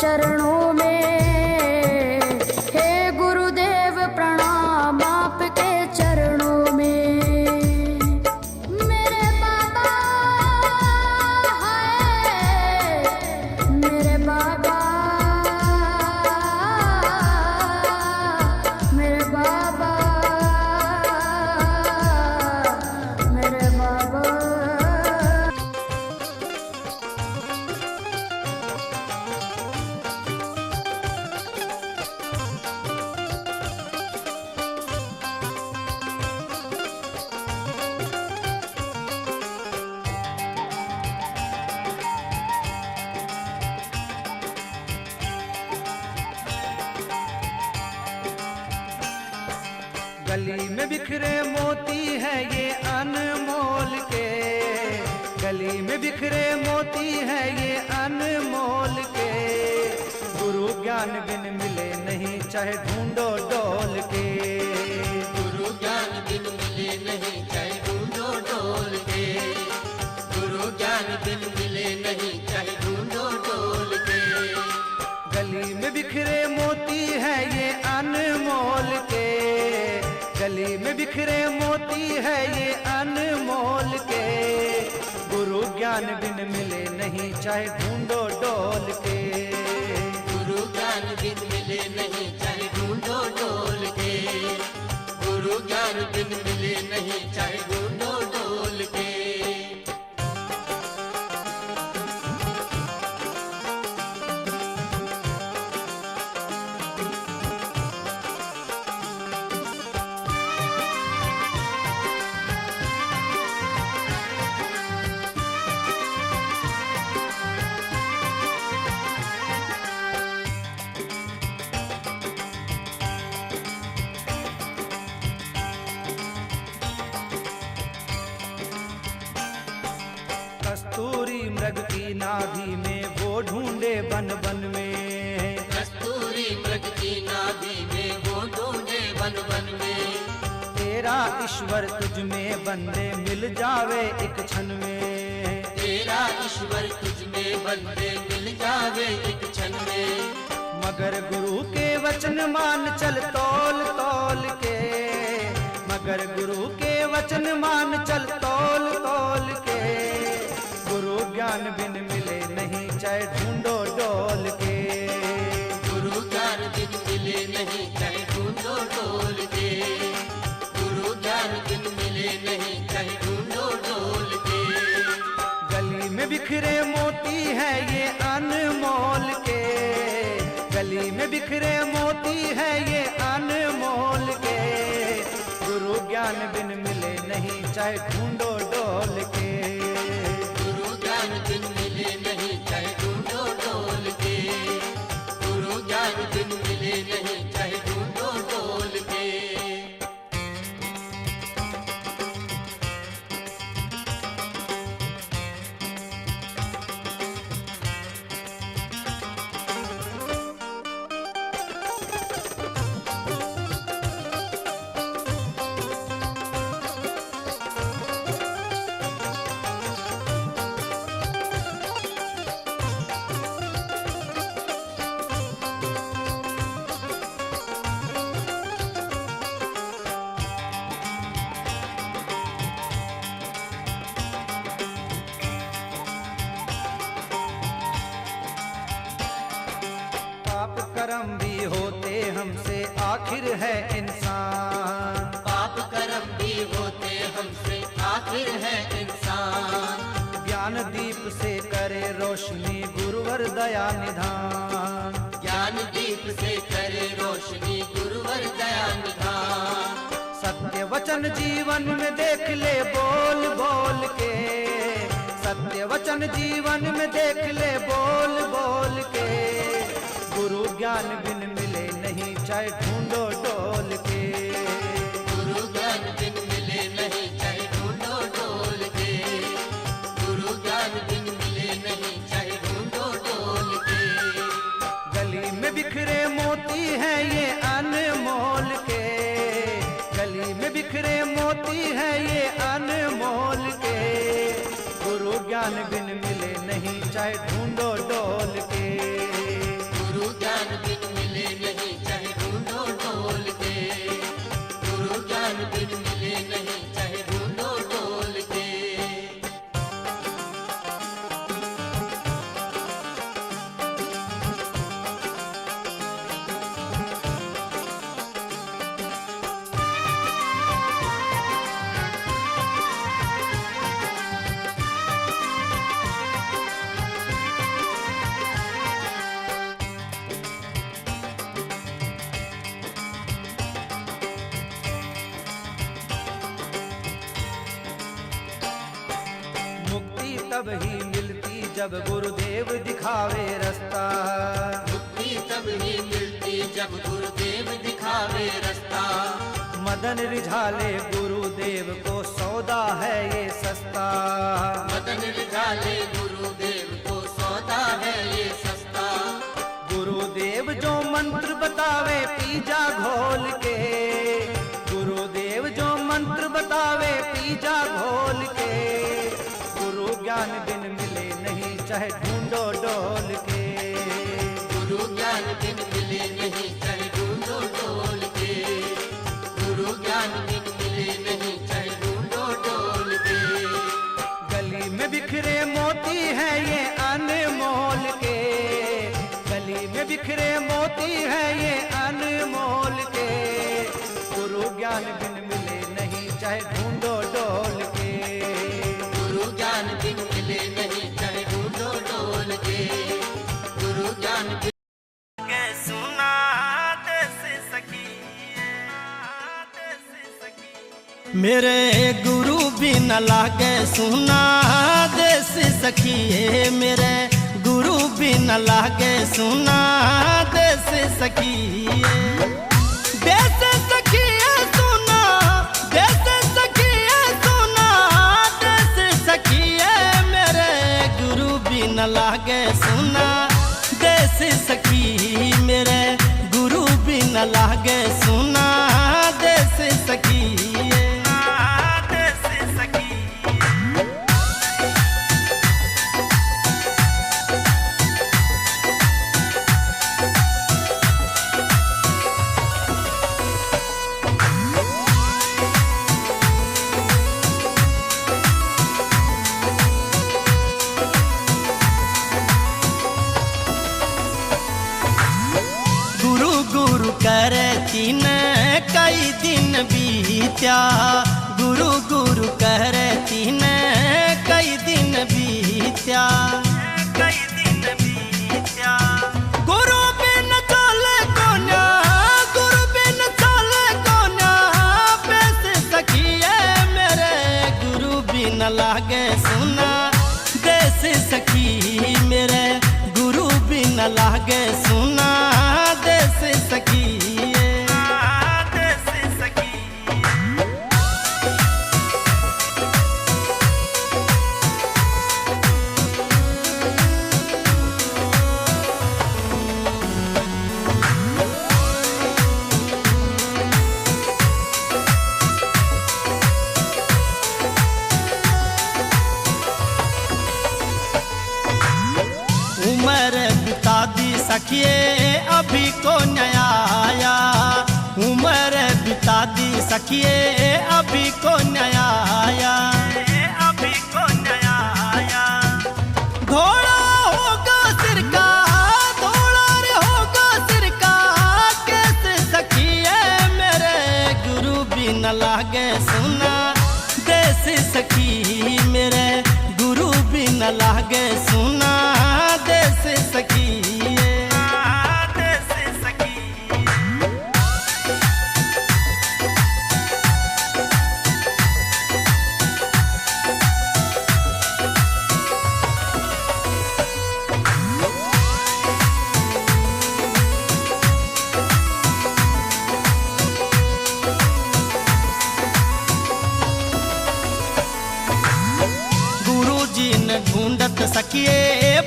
F: चरणों में, हे गुरुदेव प्रणाम आपके चरणों में। मेरे बाबा है, मेरे बाबा, मेरे बाबा, मेरे बाबा।
B: गली में बिखरे मोती है ये अनमोल के, गली में बिखरे मोती है ये अनमोल के। गुरु ज्ञान बिन मिले नहीं चाहे ढूंढो डोल के,
G: गुरु ज्ञान बिन मिले नहीं चाहे ढूंढो डोल के, गुरु ज्ञान बिन मिले नहीं चाहे ढूंढो डोल के।
B: गली में बिखरे मोती है ये अनमोल के, गली में बिखरे मोती है ये अनमोल के। गुरु ज्ञान बिन मिले नहीं चाहे ढूंढो डोल के,
G: गुरु ज्ञान बिन मिले नहीं चाहे ढूंढो डोल के, गुरु ज्ञान बिन मिले नहीं चाहे ढूंढो डोल के।
B: कस्तूरी मृग की नाभि में वो ढूंढे बन बन में,
G: कस्तूरी मृग की नाभि में वो ढूंढे बन बन में।
B: तेरा ईश्वर तुझ में बंदे मिल जावे एक क्षण में,
G: तेरा ईश्वर तुझ में बंदे मिल जावे एक क्षण में।
B: मगर गुरु के वचन मान चल तौल तौल के, मगर गुरु के वचन मान चल तौल तौल के। गुरु ज्ञान बिन मिले नहीं चाहे ढूंढो डोल के,
G: गुरु ज्ञान बिन मिले नहीं चाहे ढूंढो डोल के, गुरु ज्ञान बिन मिले नहीं चाहे ढूंढो डोल के।
B: गली में बिखरे मोती है ये अनमोल के, गली में बिखरे मोती है ये अनमोल के। गुरु ज्ञान बिन मिले नहीं चाहे ढूंढो डोल के,
G: गुरु ज्ञान बिन मिले नहीं चाहे ढूंढो डोल के, गुरु ज्ञान बिन मिले नहीं चाहे ढूंढो डोल के।
B: कर्म भी होते हमसे आखिर है इंसान,
G: पाप कर्म भी होते हमसे आखिर है इंसान।
B: ज्ञान दीप से करे रोशनी गुरुवर दया निधान,
G: ज्ञान दीप से करे रोशनी गुरुवर दया निधान।
B: सत्य वचन जीवन में देख ले बोल बोल के, सत्य वचन जीवन में देख ले बोल बोल के। गुरु ज्ञान बिन मिले नहीं चाहे ढूंढो डोल के।
G: गुरु ज्ञान बिन मिले नहीं चाहे ढूंढो डोल के। गुरु ज्ञान बिन मिले नहीं चाहे ढूंढो डोल के।
B: गली में बिखरे मोती हैं ये अनमोल के। गली में बिखरे मोती हैं ये अनमोल के। गुरु ज्ञान बिन मिले नहीं चाहे ढूंढो डोल के।
G: गुरु ज्ञान बिन मिले नहीं चाहे ढूंढो डोल के। गुरु ज्ञान बिन मिले नहीं चाहे ढूंढो डोल के।
B: मुक्ति तब ही मिलती जब गुरुदेव दिखावे रास्ता।
G: मुक्ति तब ही मिलती जब गुरुदेव दिखावे रास्ता।
B: मदन रिझाले गुरुदेव को सौदा है ये सस्ता।
G: मदन रिझाले गुरुदेव को सौदा है ये सस्ता।
B: गुरुदेव जो मंत्र बतावे पीजा घोल के। गुरुदेव जो मंत्र बतावे पीजा घोल के। गुरु ज्ञान बिन मिले नहीं चाहे ढूंढो डोल के।
G: गुरु ज्ञान बिन मिले नहीं चाहे ढूंढो डोल के। गुरु ज्ञान बिन मिले नहीं चाहे ढूंढो डोल के।
B: गली में बिखरे मोती हैं ये अनमोल के। गली में बिखरे मोती हैं ये अनमोल के। गुरु ज्ञान बिन मिले नहीं चाहे ढूंढो डोल के।
G: गुरु ज्ञान बिन मिले नहीं चाहे ढूंढो डोल के। गुरु ज्ञान बिन
D: सुना देश सखी मेरे गुरु बिन लागे सुना देश सखी। मेरे गुरु बिन लागे सुना देश सखी। देश सखी सुना देश सखी सुना देश सखी। मेरे गुरु बिन लागे सुना देश सखी। मेरे गुरु बिन लागे सुना देश सखी। देश सखी गुरु गुरु करती न कई दिन बीत्या। गुरु गुरु करती न कई दिन बीत्या। कई दिन बीत्या गुरु बिन चले कोन्या। गुरु बिन चले कोन्या बेस सखी। मेरे गुरु बिन लागे सुना देश सखी। मेरे गुरु बिन लागे सुना देश सखी। देश सखी उम्र बिता दी सखिए अभी को नया आया। उम्र बिता दी सखिए अभी को नया आया। अभी को नया आया घोड़ा होगा सिर का। घोड़ा रे होगा सिर का कैसे सखी। मेरे गुरु बिन लागे सुना देश सखी। मेरे गुरु बिन लागे सुना देश सखी। देश सखी ढूंढत सखिए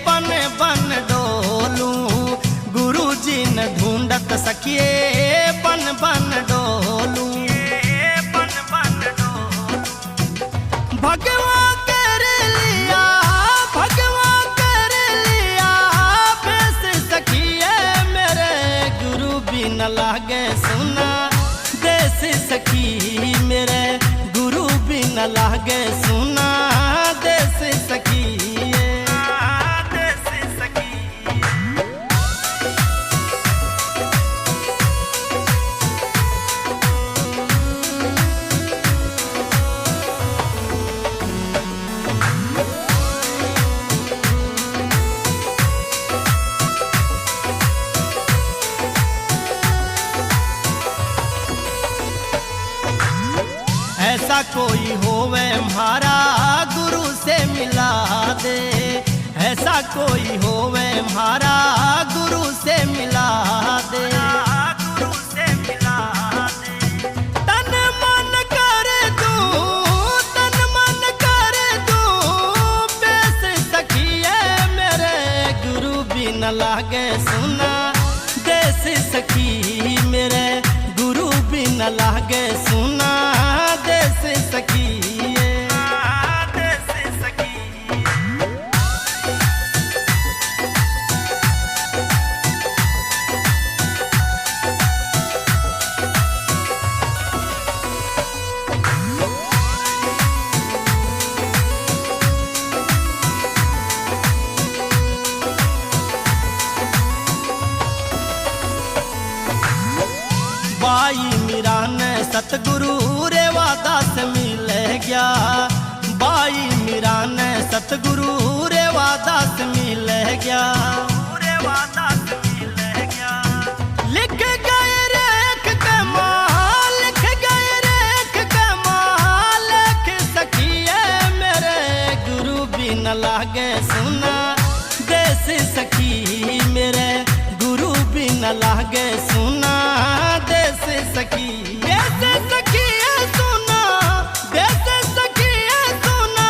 D: बन बन डोलू, गुरु जी न ढूंढत सखिए बन बन डोलू, बन बन डोलू। भगवान कर लिया, भगवान कर लिया बेस सखिए मेरे, गुरु भी न लागे सुना देश सखी मेरे, गुरु भी न लागे सुना देश सखी, देश सखी। ऐसा कोई होवे हमारा गुरु से मिला दे, ऐसा कोई होवे हमारा गुरु से मिला दे, गुरु से मिला दे। तन मन कर दूं, तन मन कर दूं बेस सखिए मेरे, गुरु भी न लागे सुना देश सखी मेरे, गुरु भी न लागे सुना देश सखी, देश सखी। बाई मीरा ने सतगुरु रेवादास मिल गया, बाई मीरा ने सतगुरु रेवादास मिल गया, रेवादास मिल गया। लिख गए रेख के माल, लिख गए रेख के माल, लिख सखिए मेरे, गुरु भी न लागे सुना देश सखी मेरे, गुरु भी न लागे सुना देश सखी, देश सखी सुना, देश सखी सुना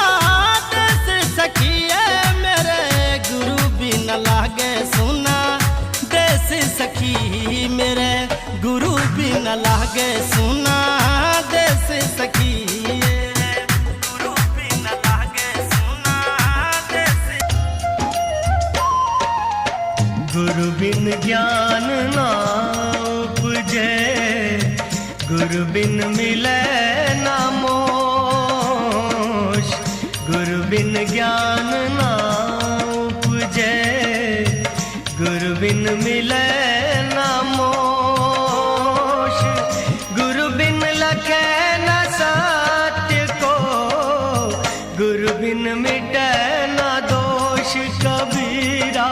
D: देश सखी मेरे, गुरु भी न लागे सुना देश सखी मेरे, गुरु भी न लागे सुना देश सखी, गुरु भी न लागे सुना देश।
A: गुरु बिन ज्ञान ना उपजे, गुरु बिन मिले ना मोश, गुरु बिन ज्ञान ना उपजे, गुरु बिन मिले ना मोश, गुरु बिन लखे न सत्य को, गुरु बिन मिटे ना दोष कबीरा,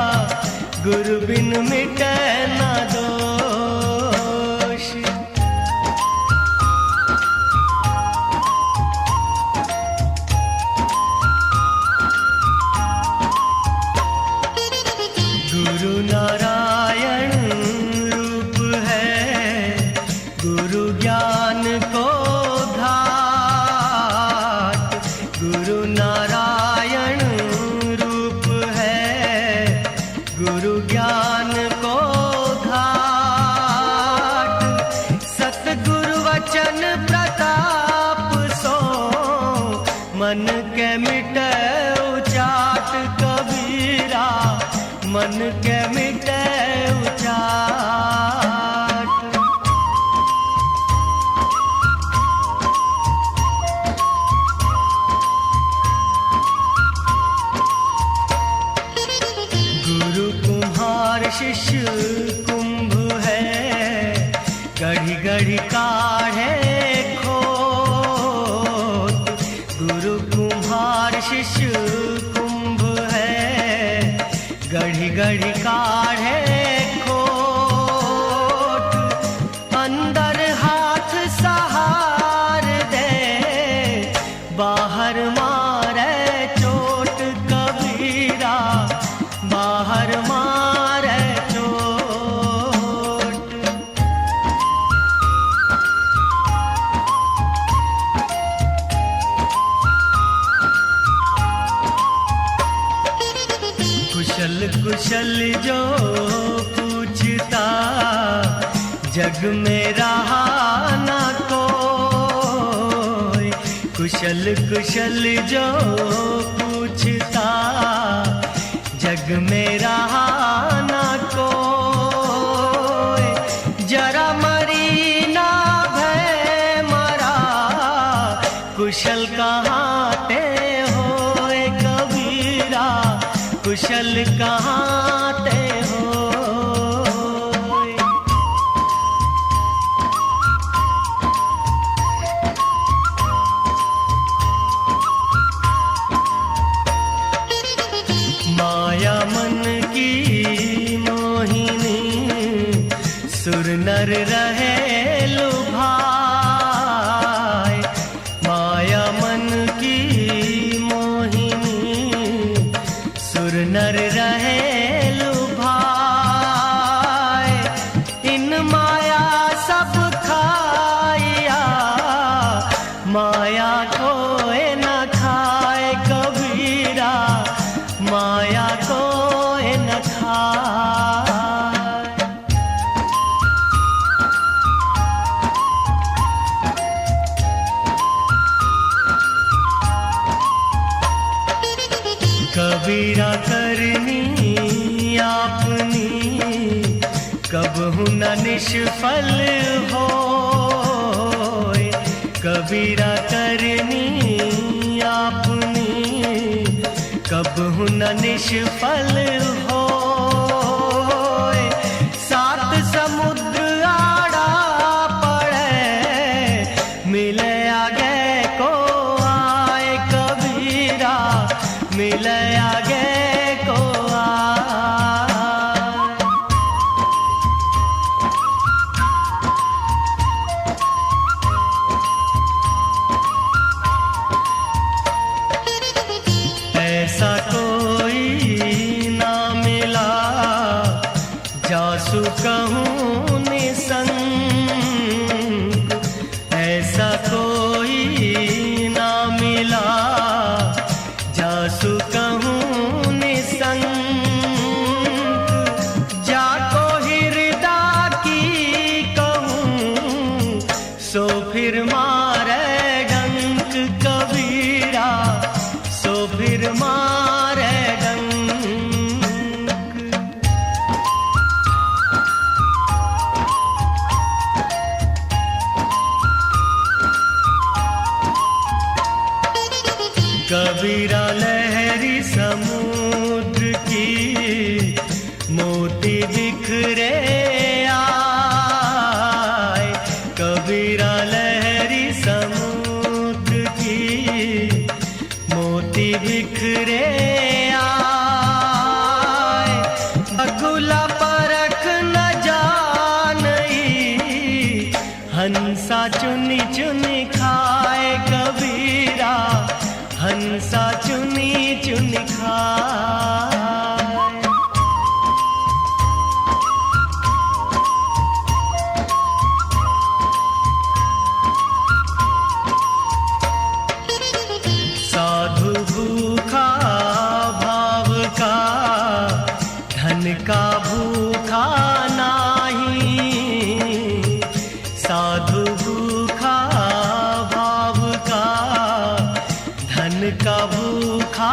A: गुरु बिन मिटे ना दोष। गुरु नारायण रूप है, गुरु ज्ञान को घाट, गुरु नारायण रूप है, गुरु ज्ञान को घाट, सतगुरु वचन प्रताप सो, मन के मिटे उचाट कबीरा, मन के मिटे उचाट। गुरु कुम्हार शिष्य कुंभ है, गढ़ी गढ़ी काढ़े खोट, गुरु कुम्हार शिष्य कुंभ है, गढ़ी गढ़ी काढ़े खोट, अंदर हाथ सहार दे, बाहर मारे चोट कबीरा, बाहर मारे चोट। कुशल कुशल जो पूछता जग में रहा ना कोई। कुशल कुशल जो पूछता जग में रहा ना कोई। जरा मरी ना भय मरा कुशल कहाँ ते होए कबीरा, कुशल कहाँ ते हो। माया मन की मोहिनी सुर नर रहे लुभाए। माया मन की मोहिनी सुर नर रहे लुभाए। इन माया सब खाया माया कोई न खाए कबीरा, माया कोई न खाए। कबीरा करनी आपनी कबहु न निष्फल होए। कबीरा करनी आपनी कबहु न निष्फल होए। सात समुद्र आड़ा पड़े मिले आगे को आए कबीरा, मिले आगे को आए। ऐसा कोई ना मिला जासु कहूँ निसंग। ऐसा कोई ना मिला जासु कहूँ निसंग। जाको हृदय की कहूँ सो फिर मारे डंक कबीरा, सो फिर मारे डंक। कबीरा लहरी समुद्र की मोती बिखरे आए। कबीरा लहरी समुद्र की मोती बिखरे आए। बगुला परख न जानई हंसा चुनी चुनी खाए कबीरा, हंसा चुनी चुनी खाए। साधु भूखा भाव का धन का भूखा नाही। साधु भूखा भाव का धन का भूखा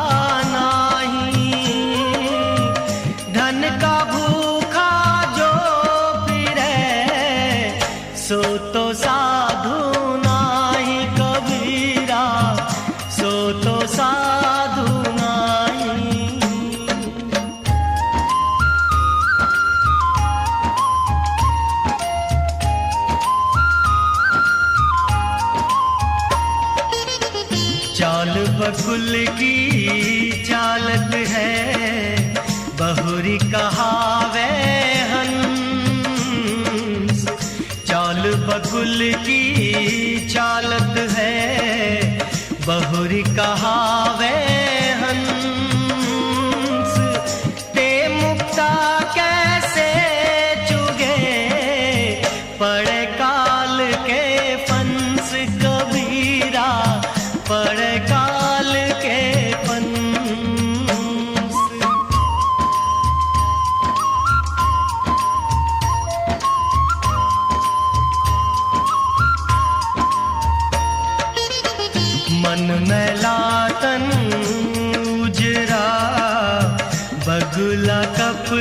A: नाही। धन का भूखा जो फिरे सो तो साधु नाही कबीरा, सो तो साधु नाही। चाल बकुल की चालत है बहुरी कहावे हंस। चाल बकुल की चालत है बहुरी कहावे हंस। ते मुक्ता कैसे चुगे पड़े काल के फंस कबीरा, पड़े काल के फंस।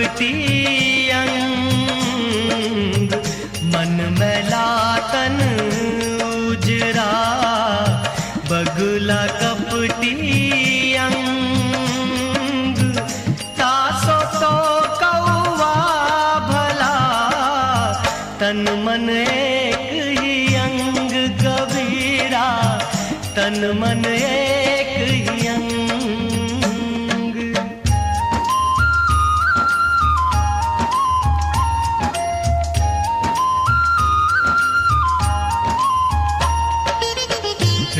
A: कपटी अंग, मन मैला तन उजरा, बगुला कपटी अंग, तासो तो कौवा भला, तन मन एक ही अंग कबीरा, तन मन एक ही अंग।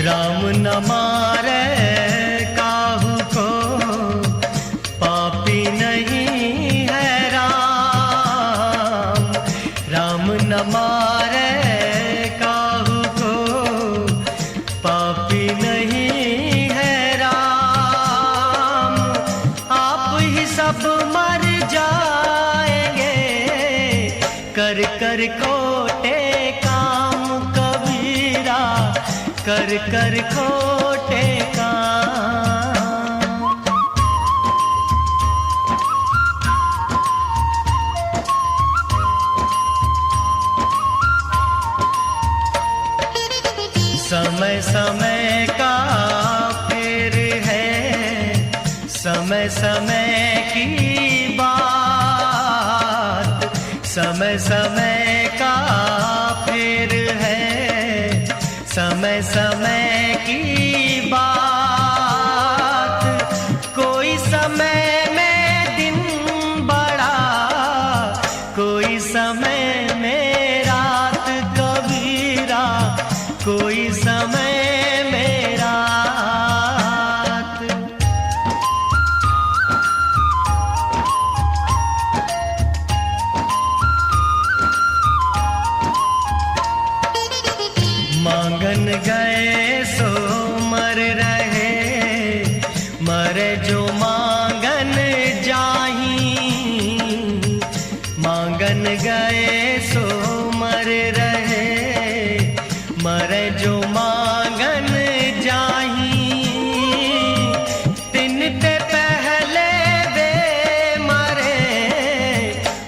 A: राम न मारे काहू को, पापी नहीं है राम। राम न मारे काहू को, पापी नहीं है राम। आप ही सब मर जाएंगे, कर कर खोटे काम कबीरा, कर कर खोटे काम। समय समय का फेर है, समय समय की बात, समय समय का फेर है, समय समय की बात। कोई समय में दिन बड़ा, कोई समय में रात कबीरा, कोई समय में रात। मांगन गए सो मर रहे, मरे जो मांगन जाही। मांगन गए सो मर रहे, मरे जो मांगन जाही। दिन ते पहले वे मरे,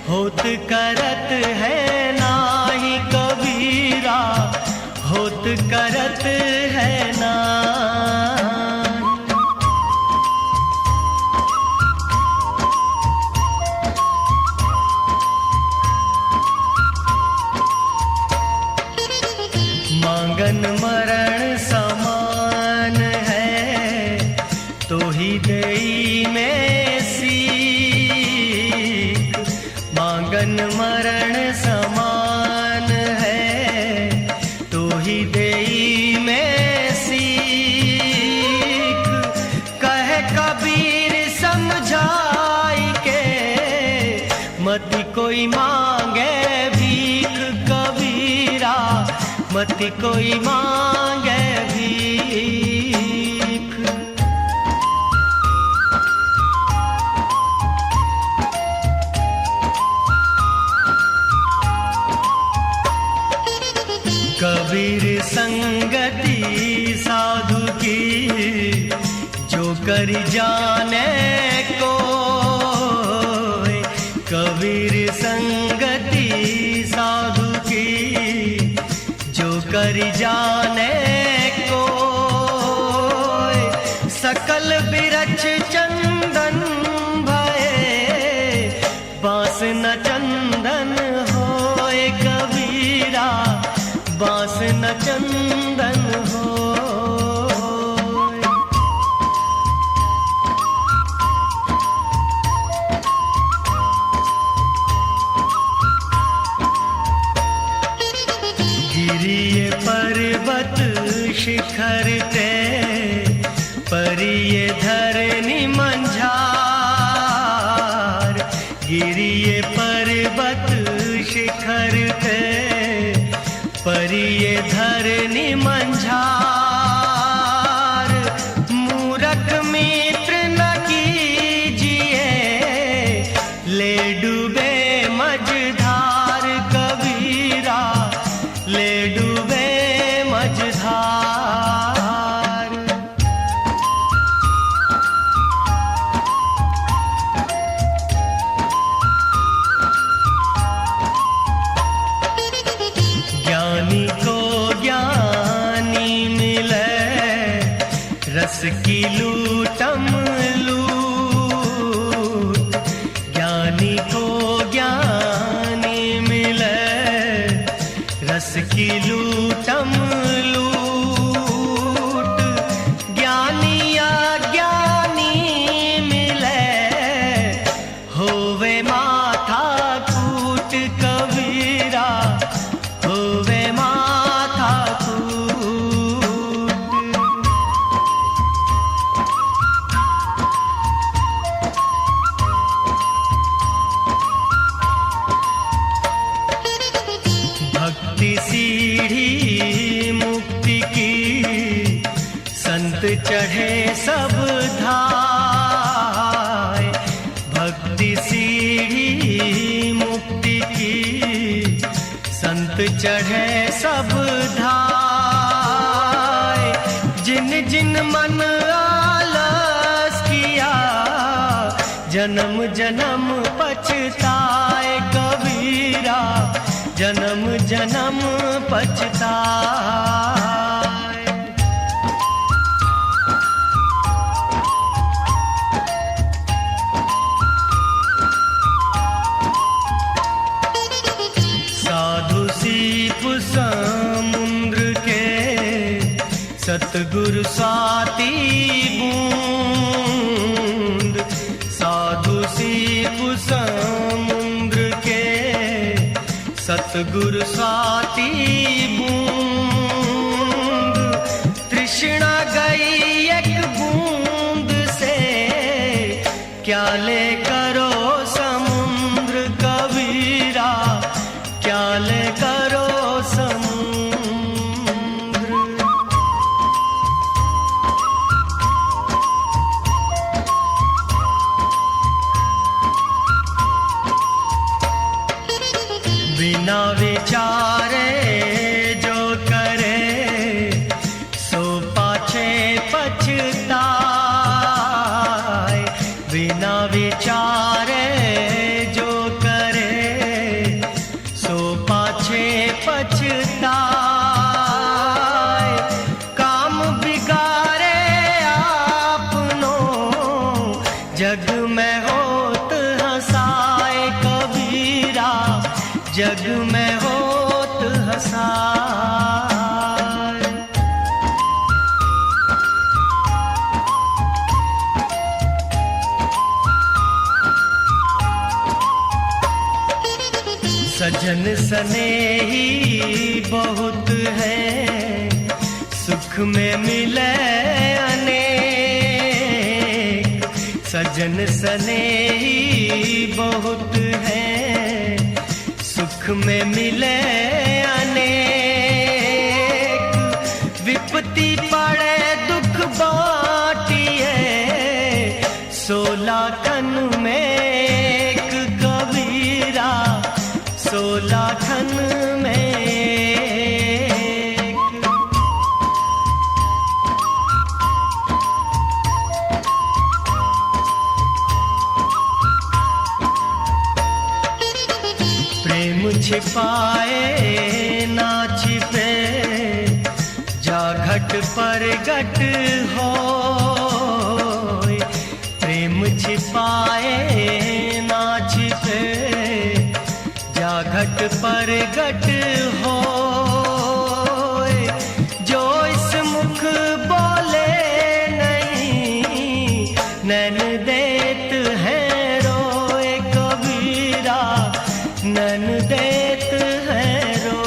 A: होत करत है नाही कबीरा, होत करत है ना। मांगन मरण समान है, तो ही देई में सीख। मांगन मरण समान है, तो ही देई में सीख। कहे कबीर समझाई के, मति कोई मांगे भीख कबीरा, मति कोई मांगे भीख। कबीर संगति साधु की, जो कर जाने को। कबीर संगति साधु की, जो कर जाने को। सकल बिरछ चंदन भये, बांस न चंदन होए कबीरा, बांस न चंदन हो। गिरिये पर्वत शिखर पे, परिये धरनी मंझार। गिरिये पर्वत शिखर पे, परिये धरनी मंझार। मूरख मित्र न कीजिए, ले डूबे मझधार कबीरा, ले डूबे मझधार। चढ़े सब धाय, जिन जिन मन आलस किया जन्म जन्म पछताए कबीरा, जन्म जन्म पछताए। साधु सीप समुद्र के सतगुरु स्वाति बूंद, साधु सीप समुद्र के सतगुरु स्वाति बूंद, तृष्णा गई एक बूंद से क्या ले करो समुद्र कबीरा, क्या ले करो समुद्र। बिना विचारे जो करे सो पाछे पछताए, बिना विचारे जो करे सो पाछे पछताए। काम बिगाड़े आपनो जग में होत हंसाए कबीरा, जग में होत हंसाए। सजन सनेही बहुत है सुख में मिले अनेक, सजन सनेही बहुत है सुख में मिले अनेक, विपत्ति पड़े दुख बाटिए 16 खन में एक कबीरा, 16 खन में एक। प्रेम छिपाए ना छिपे जा घट पर घट हो, प्रेम छिपाए ना छिपे जा घट पर घट हो, जो इस मुख बोले नहीं नैन देत है रोए कबीरा, नैन देत है रोए।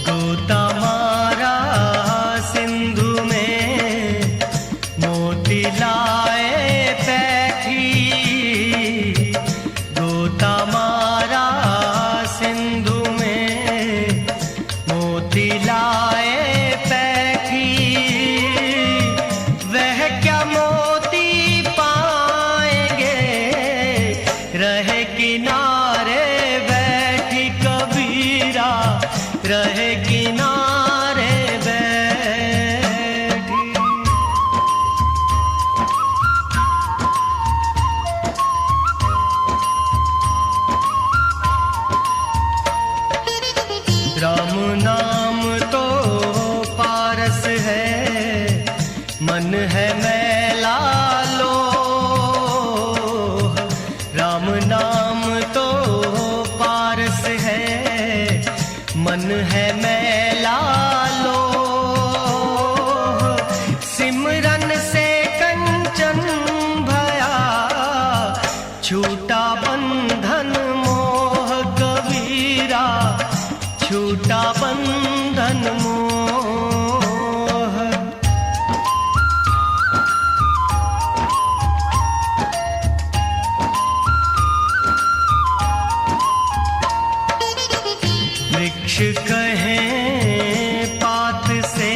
A: गोता मारा सिंधु में मोती लाए पैठी, गोता मारा सिंधु में मोती लाए पैठी, वह क्या मोती पाएंगे रहे किनारे बैठी कबीरा, रहे किनारे बैठी। राम नाम तो पारस है मन है मैला लोह, राम नाम तो पारस है मन है मैला लोह, सिमरन से कंचन भया छूटा बंधन मोह कबीरा, छूटा बंधन मोह। वृक्ष कहें पात से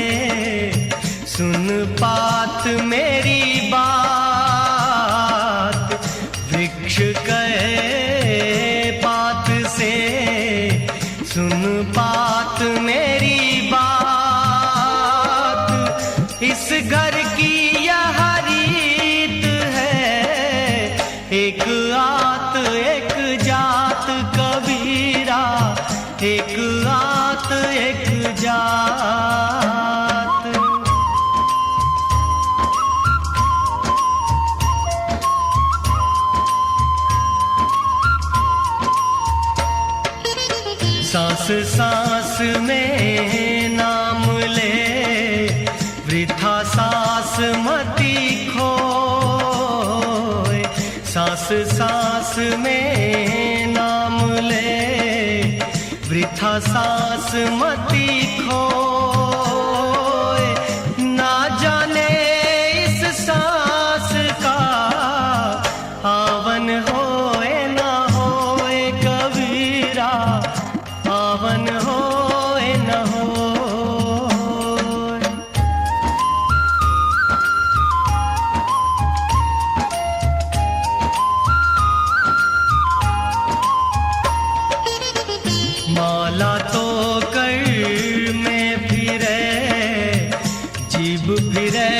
A: आत एक जात कबीरा, एक आत एक जात। सांस सांस में नाम ले, वृथा सांस मती खोए। सांस सांस में नाम ले, वृथा सांस मती खोए। ना जाने इस सांस का आवन होए ना होए कबीरा, आवन होए न होए। माला तो कर में फिरे, जीभ फिरे